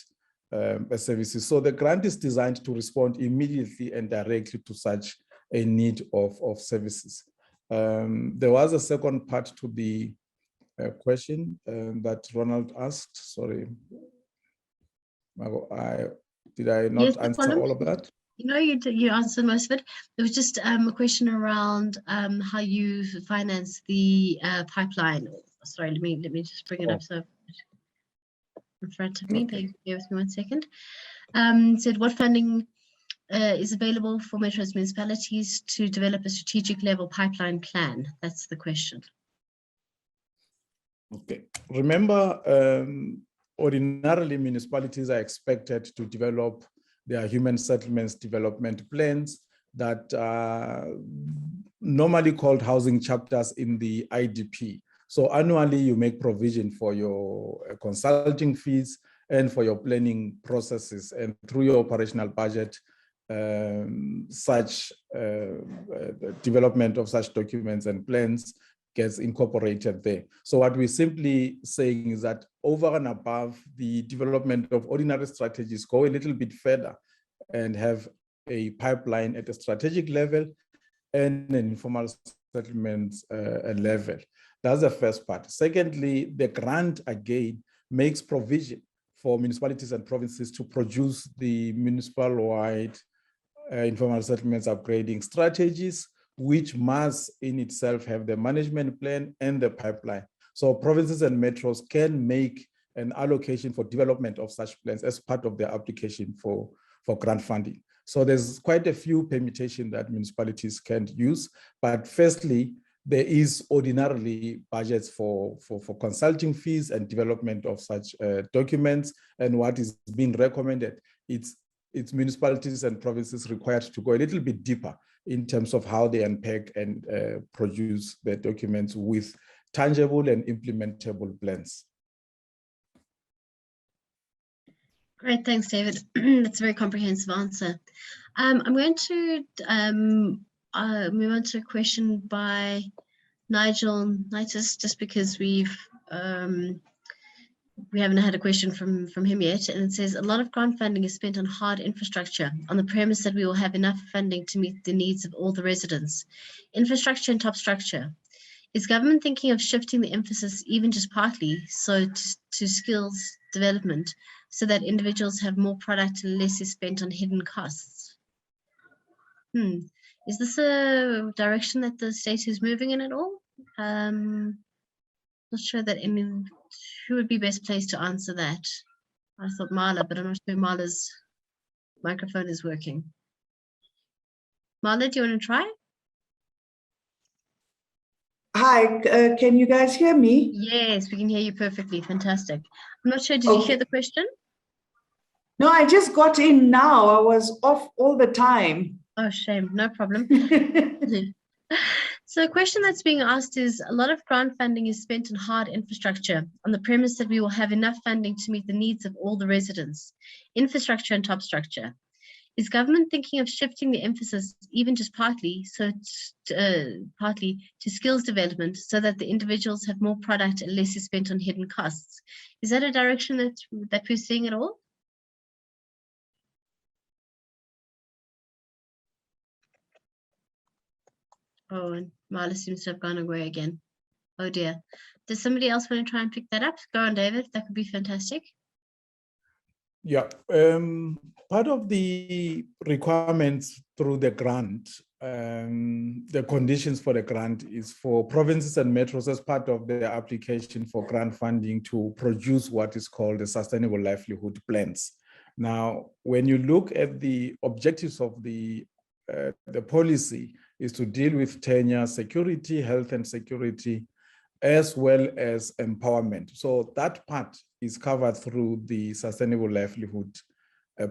Speaker 5: services. So the grant is designed to respond immediately and directly to such a need of services. There was a second part to the question that Ronald asked. Sorry. Did I not answer all of that?
Speaker 4: No, you answered most of it. There was just a question around how you finance the pipeline. Sorry, let me just bring it up so in front of me. Okay. Bear with me 1 second. Said what funding is available for metros municipalities to develop a strategic level pipeline plan? That's the question.
Speaker 5: Okay. Remember, ordinarily, municipalities are expected to develop their human settlements development plans that are normally called housing chapters in the IDP. So annually, you make provision for your consulting fees and for your planning processes, and through your operational budget, such development of such documents and plans gets incorporated there. So what we're simply saying is that over and above the development of ordinary strategies, go a little bit further and have a pipeline at a strategic level and an informal settlement level. That's the first part. Secondly, the grant again makes provision for municipalities and provinces to produce the municipal-wide informal settlements upgrading strategies, which must in itself have the management plan and the pipeline. So provinces and metros can make an allocation for development of such plans as part of their application for grant funding. So there's quite a few permutations that municipalities can use. But firstly, there is ordinarily budgets for consulting fees and development of such documents. And what is being recommended, it's municipalities and provinces required to go a little bit deeper in terms of how they unpack and produce the documents with tangible and implementable plans.
Speaker 4: Great, thanks, David. That's a very comprehensive answer. I'm going to move on to a question by Nigel Nitus, just because we haven't had a question from him yet, and it says a lot of grant funding is spent on hard infrastructure on the premise that we will have enough funding to meet the needs of all the residents. Infrastructure and top structure. Is government thinking of shifting the emphasis even just partly to skills development so that individuals have more product and less is spent on hidden costs? Is this a direction that the state is moving in at all? Not sure that who would be best placed to answer that? I thought Marla, but I'm not sure Marla's microphone is working. Marla, do you want to try?
Speaker 1: Hi, can you guys hear me?
Speaker 4: Yes, we can hear you perfectly. Fantastic. I'm not sure, did you hear the question?
Speaker 1: No, I just got in now. I was off all the time.
Speaker 4: Oh, shame. No problem. So a question that's being asked is, a lot of grant funding is spent on hard infrastructure on the premise that we will have enough funding to meet the needs of all the residents. Infrastructure and top structure. Is government thinking of shifting the emphasis, even just partly to skills development so that the individuals have more product and less is spent on hidden costs? Is that a direction that we're seeing at all? Oh, and Marla seems to have gone away again. Oh dear. Does somebody else want to try and pick that up? Go on, David. That could be fantastic.
Speaker 5: Yeah. Part of the requirements through the grant, the conditions for the grant is for provinces and metros as part of their application for grant funding to produce what is called the sustainable livelihood plans. Now, when you look at the objectives of the policy, is to deal with tenure, security, health and security, as well as empowerment. So that part is covered through the sustainable livelihood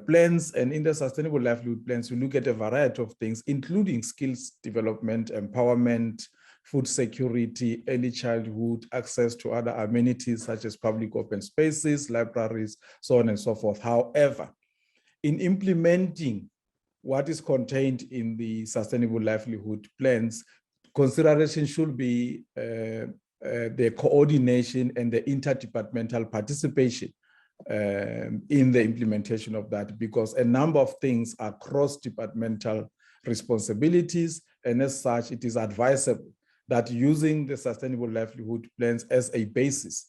Speaker 5: plans. And in the sustainable livelihood plans, you look at a variety of things, including skills development, empowerment, food security, early childhood, access to other amenities such as public open spaces, libraries, so on and so forth. However, in implementing what is contained in the Sustainable Livelihood Plans, consideration should be the coordination and the interdepartmental participation in the implementation of that, because a number of things are cross-departmental responsibilities, and as such, it is advisable that using the Sustainable Livelihood Plans as a basis,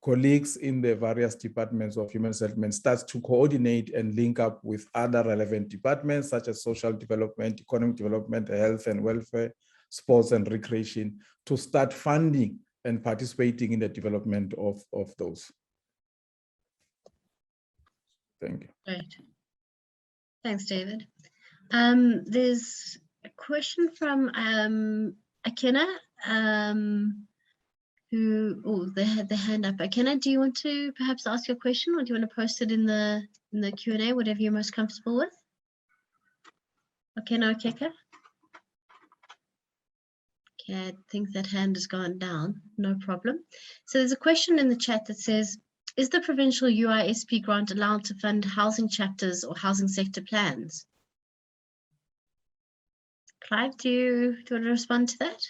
Speaker 5: colleagues in the various departments of human settlement starts to coordinate and link up with other relevant departments such as social development, economic development, health and welfare, sports and recreation, to start funding and participating in the development of those. Thank you.
Speaker 4: Great. Thanks, David. There's a question from Akena, they had their hand up. Akena, do you want to perhaps ask your question, or do you want to post it in the Q&A, whatever you're most comfortable with? Akena Okeka? Okay, I think that hand has gone down, no problem. So there's a question in the chat that says, is the provincial UISP grant allowed to fund housing chapters or housing sector plans? Clive, do you want to respond to that?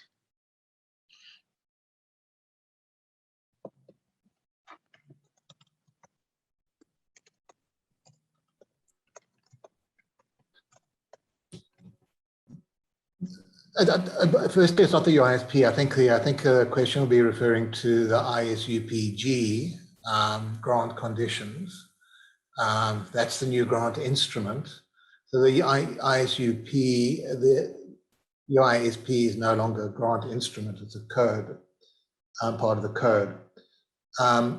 Speaker 3: Firstly, it's not the UISP. I think the question will be referring to the ISUPG grant conditions. That's the new grant instrument. So the ISUP, the UISP is no longer a grant instrument; it's a code, part of the code. I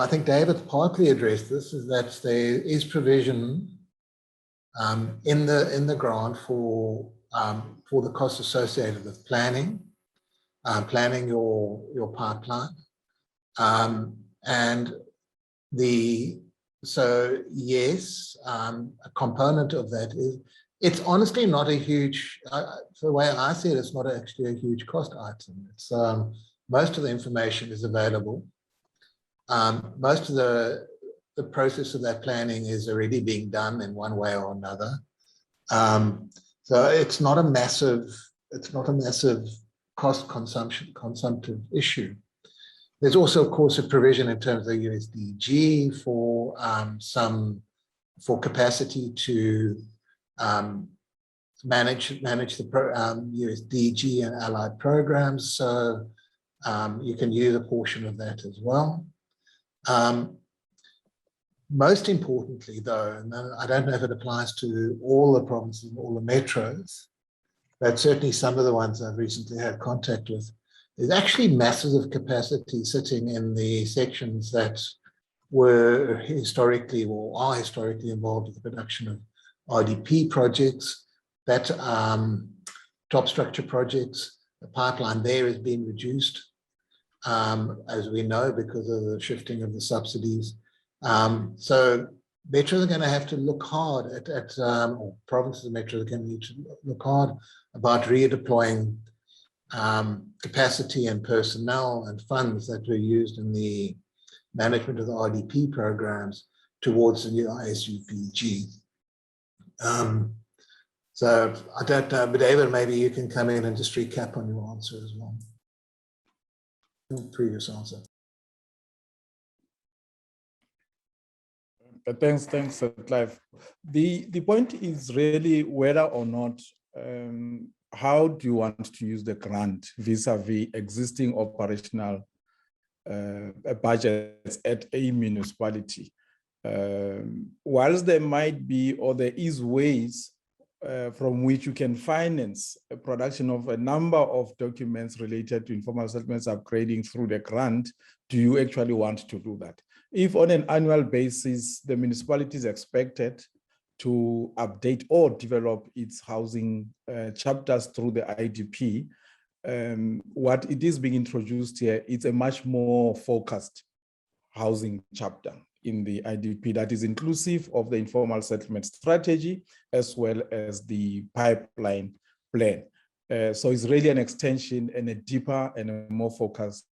Speaker 3: think David partly addressed this, is that there is provision in the grant for the costs associated with planning your pipeline, and so yes, a component of that is, it's honestly not a huge, the way I see it, it's not actually a huge cost item. It's most of the information is available. Most of the process of that planning is already being done in one way or another. So it's not a massive cost consumptive issue. There's also, of course, a provision in terms of USDG for capacity to manage the USDG and allied programs. So you can use a portion of that as well. Most importantly, though, and I don't know if it applies to all the provinces and all the metros, but certainly some of the ones I've recently had contact with, there's actually masses of capacity sitting in the sections that were historically or are historically involved with the production of RDP projects, that top structure projects. The pipeline there has been reduced, as we know, because of the shifting of the subsidies. So metros are going to have to look hard or provinces and metros are going to need to look hard about redeploying capacity and personnel and funds that were used in the management of the RDP programs towards the new ISUPG. So I don't know, but David, maybe you can come in and just recap on your answer as well. Your previous answer.
Speaker 5: Thanks, Clive. The point is really whether or not, how do you want to use the grant vis-a-vis existing operational budgets at a municipality. Whilst there might be, or there is ways from which you can finance a production of a number of documents related to informal settlements upgrading through the grant, do you actually want to do that? If on an annual basis, the municipality is expected to update or develop its housing chapters through the IDP, what it is being introduced here, it's a much more focused housing chapter in the IDP that is inclusive of the informal settlement strategy as well as the pipeline plan. So it's really an extension and a deeper and a more focused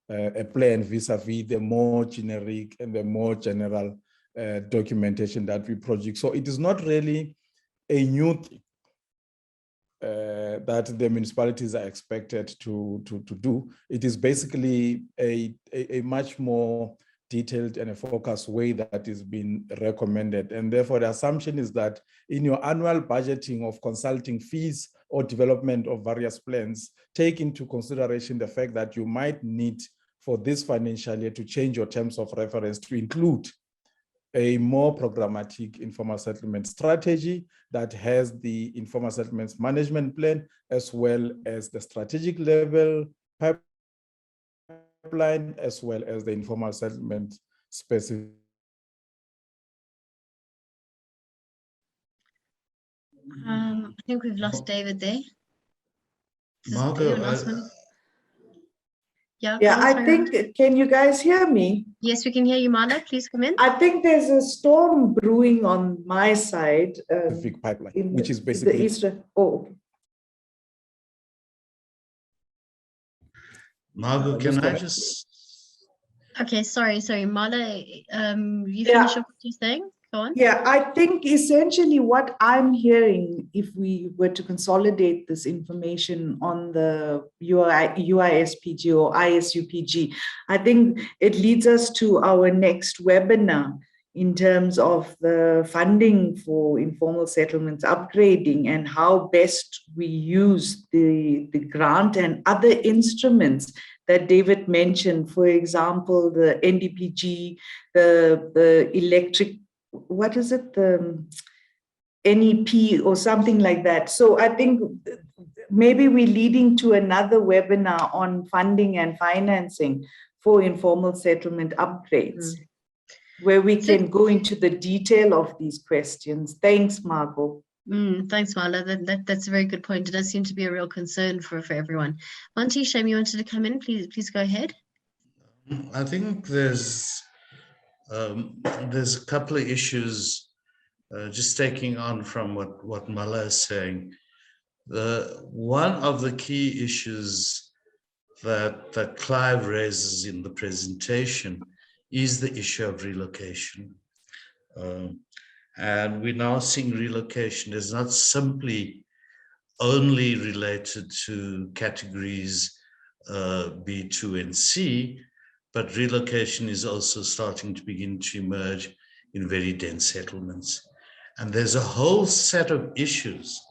Speaker 5: a plan vis-a-vis the more generic and the more general documentation that we project. So it is not really a new thing that the municipalities are expected to do. It is basically a much more detailed and a focused way that is being recommended. And therefore the assumption is that in your annual budgeting of consulting fees or development of various plans, take into consideration the fact that you might need for this financial year to change your terms of reference to include a more programmatic informal settlement strategy that has the informal settlements management plan, as well as the strategic level pipeline, as well as the informal settlement specific.
Speaker 4: I think we've lost David there.
Speaker 2: Margot,
Speaker 4: Yeah,
Speaker 1: Yeah, I
Speaker 4: sorry,
Speaker 1: think, can you guys hear me?
Speaker 4: yes, we can hear you, Marla. Please come in.
Speaker 1: I think there's a storm brewing on my side.
Speaker 5: Specific pipeline,
Speaker 1: In
Speaker 5: which is
Speaker 1: the
Speaker 5: basically
Speaker 1: eastern. Oh,
Speaker 2: Margot, can
Speaker 5: just go
Speaker 2: I
Speaker 5: ahead.
Speaker 2: just
Speaker 4: Okay, sorry, Marla, you
Speaker 1: Yeah.
Speaker 4: finish up what you're saying? Go on.
Speaker 1: yeah, I think essentially what I'm hearing, if we were to consolidate this information on the UISPG or ISUPG, I think it leads us to our next webinar in terms of the funding for informal settlements upgrading and how best we use the grant and other instruments that David mentioned, for example, the NDPG, the electric, what is it, the NEP or something like that. So I think maybe we're leading to another webinar on funding and financing for informal settlement upgrades, where we can go into the detail of these questions. Thanks, Margot.
Speaker 4: Thanks, Marla. That's a very good point. It does seem to be a real concern for everyone. Monty, Shame, you wanted to come in? Please go ahead.
Speaker 2: I think there's a couple of issues, just taking on from what Mala is saying. One of the key issues that Clive raises in the presentation is the issue of relocation. And we're now seeing relocation is not simply only related to categories B2 and C, but relocation is also starting to begin to emerge in very dense settlements. And there's a whole set of issues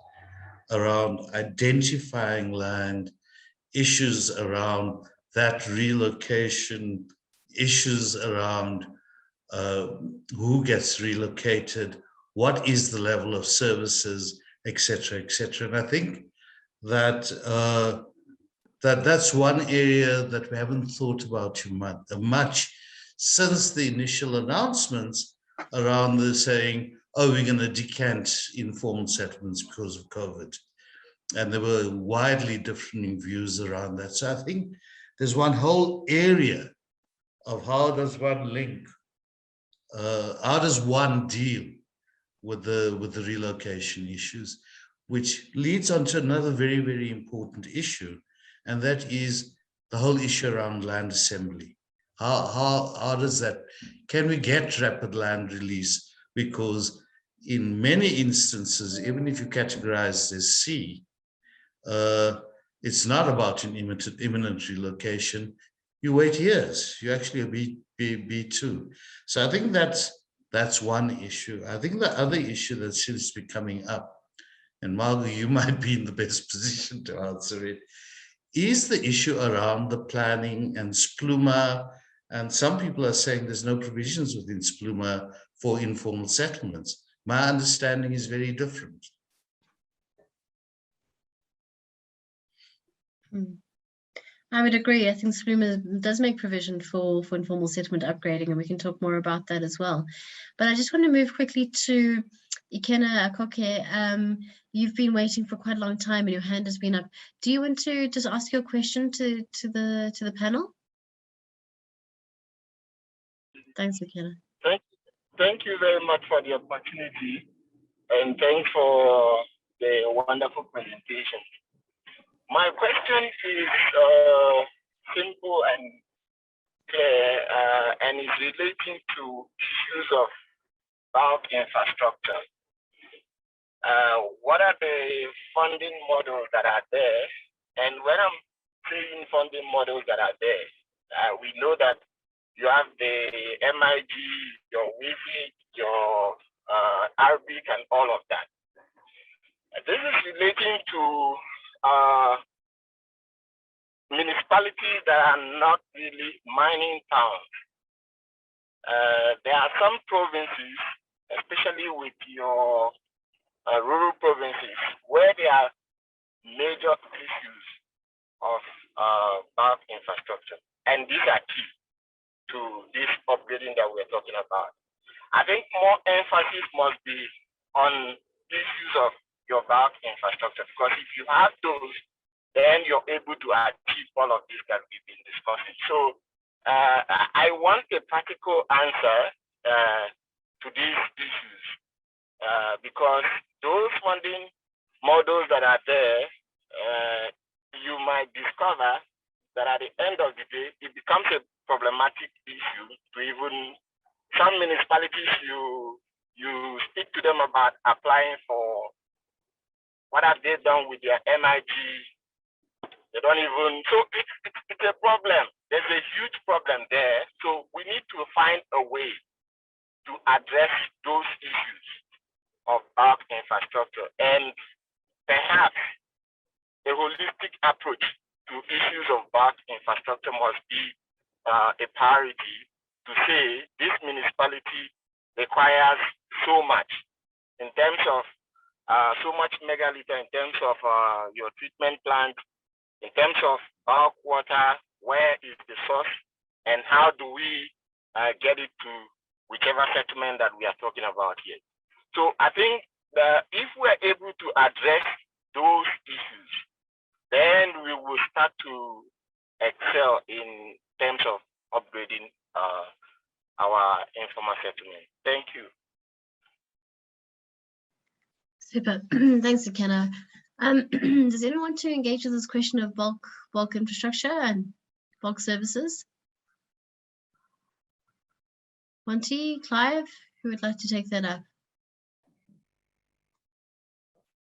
Speaker 2: around identifying land, issues around that relocation, issues around who gets relocated, what is the level of services, etc., etc. And I think that that's one area that we haven't thought about too much since the initial announcements around the saying, oh, we're going to decant informal settlements because of COVID. And there were widely differing views around that. So I think there's one whole area of how does one link, how does one deal with the relocation issues, which leads on to another very, very important issue. And that is the whole issue around land assembly. How does that, can we get rapid land release? Because in many instances, even if you categorize as C, it's not about an imminent relocation. You wait years, you actually B2. So I think that's one issue. I think the other issue that seems to be coming up, and Margot, you might be in the best position to answer it, is the issue around the planning and SPLUMA. And some people are saying there's no provisions within SPLUMA for informal settlements. My understanding is very different.
Speaker 4: I would agree. I think SPLUMA does make provision for informal settlement upgrading, and we can talk more about that as well. But I just want to move quickly to Ikena Akoke. You've been waiting for quite a long time and your hand has been up. Do you want to just ask your question to the panel? Thanks, Ikena.
Speaker 6: Thank you very much for the opportunity, and thanks for the wonderful presentation. My question is simple and clear, and is relating to issues of bulk infrastructure. What are the funding models that are there? And when I'm saying funding models that are there, we know that you have the MIG, your WIFI, your RBIC, and all of that. This is relating to municipalities that are not really mining towns. There are some provinces, especially with your rural provinces, where there are major issues of bulk infrastructure, and these are key to this upgrading that we're talking about. I think more emphasis must be on issues of your bulk infrastructure, because if you have those, then you're able to achieve all of this that we've been discussing. So I want a practical answer to these issues, because those funding models that are there, you might discover that at the end of the day, it becomes a problematic issue to even some municipalities. You speak to them about applying for what have they done with their MIG. They don't even, so it's a problem. There's a huge problem there. So we need to find a way to address those issues of bulk infrastructure, and perhaps a holistic approach to issues of bulk infrastructure must be a priority, to say this municipality requires so much in terms of so much megaliter, in terms of your treatment plant, in terms of bulk water, where is the source, and how do we get it to whichever settlement that we are talking about here. So I think that if we're able to address those issues, then we will start to excel in terms of upgrading our informal settlement. Thank you.
Speaker 4: Super. Thanks, Ikenna. Does anyone want to engage with this question of bulk infrastructure and bulk services? Monty, Clive, who would like to take that up?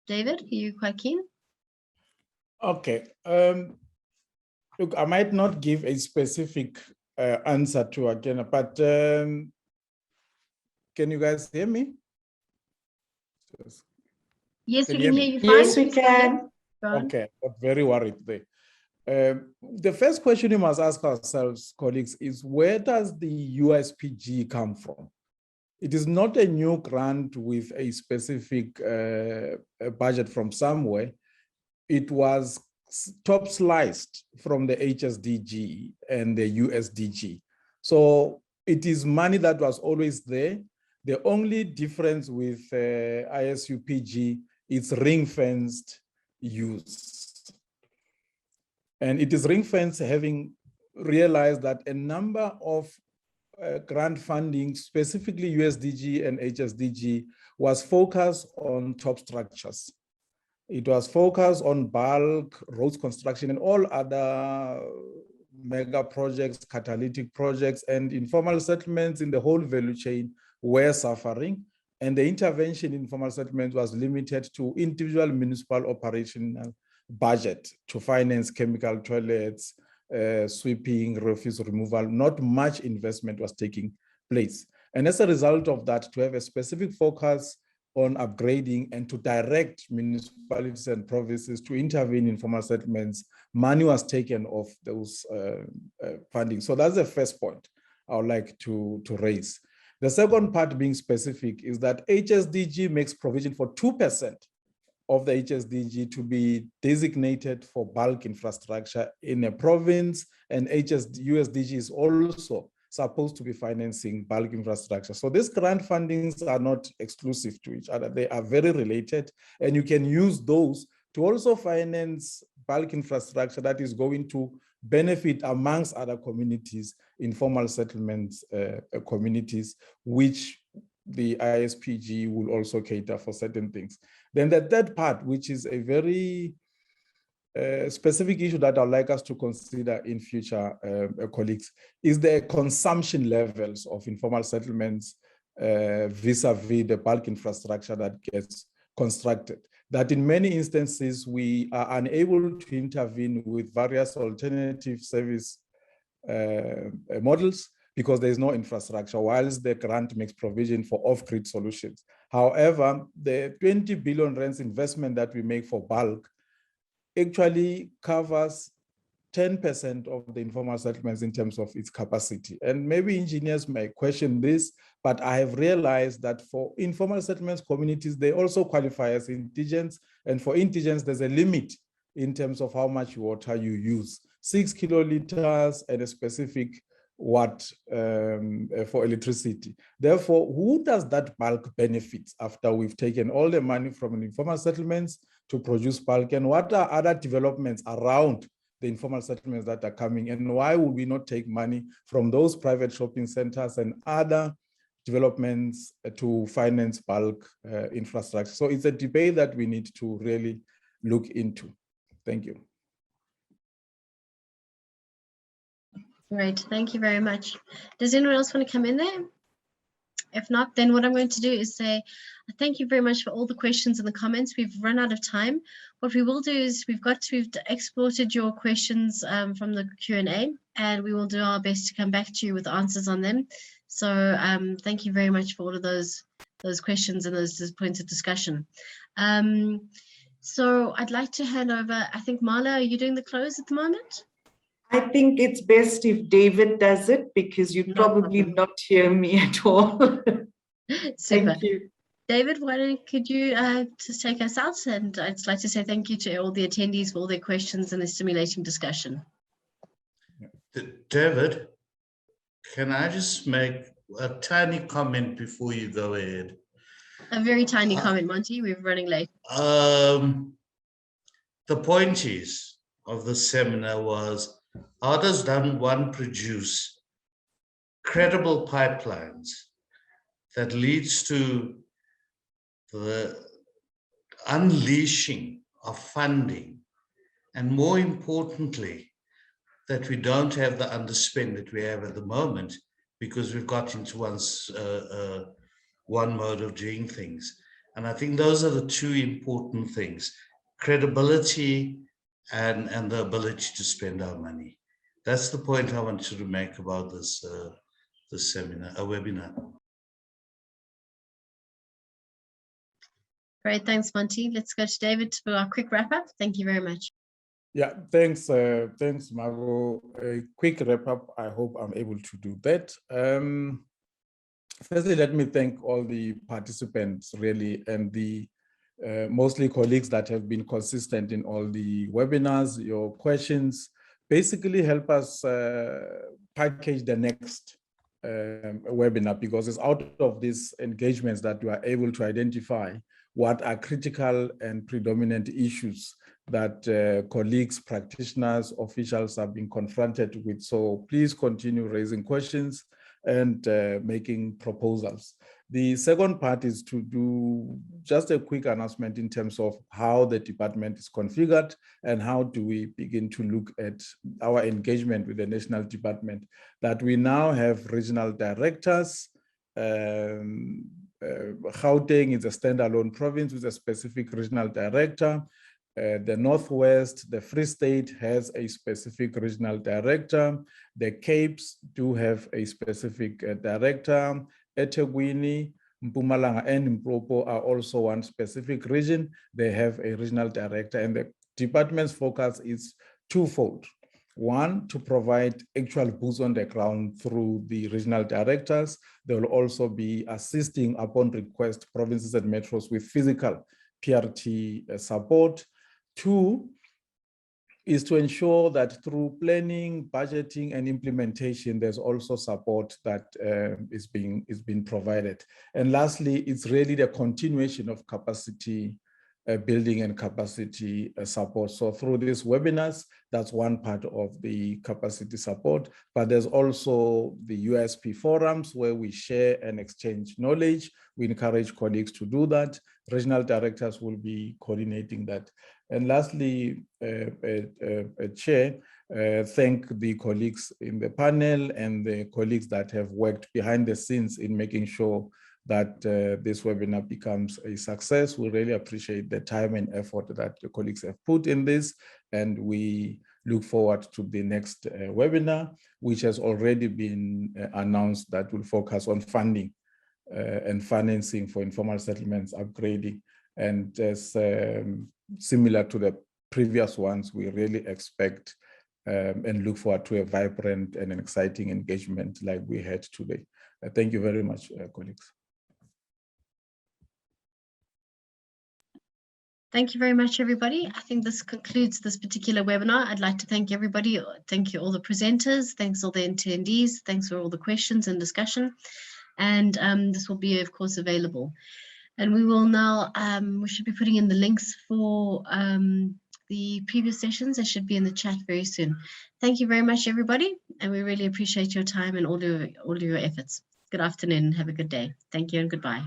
Speaker 4: David, are you quite keen?
Speaker 5: Okay. Look, I might not give a specific answer to Ikenna, but can you guys hear me?
Speaker 4: Yes, we can hear you fine.
Speaker 1: Yes, we can.
Speaker 5: Okay, I'm very worried there. The first question we must ask ourselves, colleagues, is where does the USPG come from? It is not a new grant with a specific budget from somewhere. It was top sliced from the HSDG and the USDG. So it is money that was always there. The only difference with ISUPG is ring-fenced use. And it is ring-fenced, having realized that a number of grant funding, specifically USDG and HSDG, was focused on top structures. It was focused on bulk, roads construction, and all other mega projects, catalytic projects, and informal settlements in the whole value chain were suffering. And the intervention in informal settlements was limited to individual municipal operational budget to finance chemical toilets, sweeping, refuse removal. Not much investment was taking place. And as a result of that, to have a specific focus on upgrading and to direct municipalities and provinces to intervene in informal settlements, money was taken off those funding. So that's the first point I would like to raise. The second part, being specific, is that HSDG makes provision for 2% of the HSDG to be designated for bulk infrastructure in a province, and USDG is also supposed to be financing bulk infrastructure. So these grant fundings are not exclusive to each other. They are very related, and you can use those to also finance bulk infrastructure that is going to benefit, amongst other communities, informal settlements communities, which the ISPG will also cater for certain things. Then the third part, which is a very specific issue that I'd like us to consider in future, colleagues, is the consumption levels of informal settlements vis-a-vis the bulk infrastructure that gets constructed. That in many instances, we are unable to intervene with various alternative service models because there is no infrastructure, whilst the grant makes provision for off-grid solutions. However, the 20 billion rands investment that we make for bulk actually covers 10% of the informal settlements in terms of its capacity. And maybe engineers may question this, but I have realized that for informal settlements communities, they also qualify as indigents. And for indigents, there's a limit in terms of how much water you use, 6 kiloliters and a specific watt for electricity. Therefore, who does that bulk benefit after we've taken all the money from the informal settlements to produce bulk? And what are other developments around the informal settlements that are coming? And why would we not take money from those private shopping centers and other developments to finance bulk infrastructure? So it's a debate that we need to really look into. Thank you.
Speaker 4: Great, thank you very much. Does anyone else want to come in there? If not, then what I'm going to do is say thank you very much for all the questions and the comments. We've run out of time. What we will do is we've exported your questions from the Q&A, and we will do our best to come back to you with answers on them. So thank you very much for all of those questions and those points of discussion. So I'd like to hand over, I think, Marla, are you doing the close at the moment?
Speaker 1: I think it's best if David does it, because you'd probably not hear me at all. Thank you.
Speaker 4: David, could you just take us out? And I'd like to say thank you to all the attendees for all their questions and the stimulating discussion.
Speaker 2: David, can I just make a tiny comment before you go ahead?
Speaker 4: A very tiny comment, Monty. We're running late.
Speaker 2: The point of the seminar was, how does one produce credible pipelines that leads to the unleashing of funding, and more importantly, that we don't have the underspend that we have at the moment, because we've got into one mode of doing things. And I think those are the two important things: credibility and the ability to spend our money. That's the point I wanted to make about this seminar, a webinar.
Speaker 4: Great, thanks, Monty. Let's go to David for our quick wrap up. Thank you very much.
Speaker 5: Yeah, thanks, Margot. A quick wrap up. I hope I'm able to do that. Firstly, let me thank all the participants, really, and the mostly colleagues that have been consistent in all the webinars. Your questions basically help us package the next webinar, because it's out of these engagements that we are able to identify what are critical and predominant issues that colleagues, practitioners, officials have been confronted with. So please continue raising questions and making proposals. The second part is to do just a quick announcement in terms of how the department is configured and how do we begin to look at our engagement with the national department. That we now have regional directors. Gauteng is a standalone province with a specific regional director. The Northwest, the Free State has a specific regional director. The Capes do have a specific director. eThekwini, Mpumalanga, and Mpopo are also one specific region. They have a regional director, and the department's focus is twofold. One, to provide actual boots on the ground through the regional directors. They will also be assisting upon request provinces and metros with physical PRT support. Two is to ensure that through planning, budgeting, and implementation, there's also support that is being provided. And lastly, it's really the continuation of capacity building and capacity support. So through these webinars, that's one part of the capacity support, but there's also the USP forums where we share and exchange knowledge. We encourage colleagues to do that. Regional directors will be coordinating that. And lastly, Chair, thank the colleagues in the panel and the colleagues that have worked behind the scenes in making sure that this webinar becomes a success. We really appreciate the time and effort that the colleagues have put in this, and we look forward to the next webinar, which has already been announced, that will focus on funding and financing for informal settlements upgrading. And as similar to the previous ones, we really expect and look forward to a vibrant and an exciting engagement like we had today. Thank you very much, colleagues.
Speaker 4: Thank you very much, everybody. I think this concludes this particular webinar. I'd like to thank everybody. Thank you all the presenters. Thanks all the attendees. Thanks for all the questions and discussion. And this will be, of course, available. And we will now, we should be putting in the links for the previous sessions. They should be in the chat very soon. Thank you very much, everybody. And we really appreciate your time and all your efforts. Good afternoon. Have a good day. Thank you and goodbye.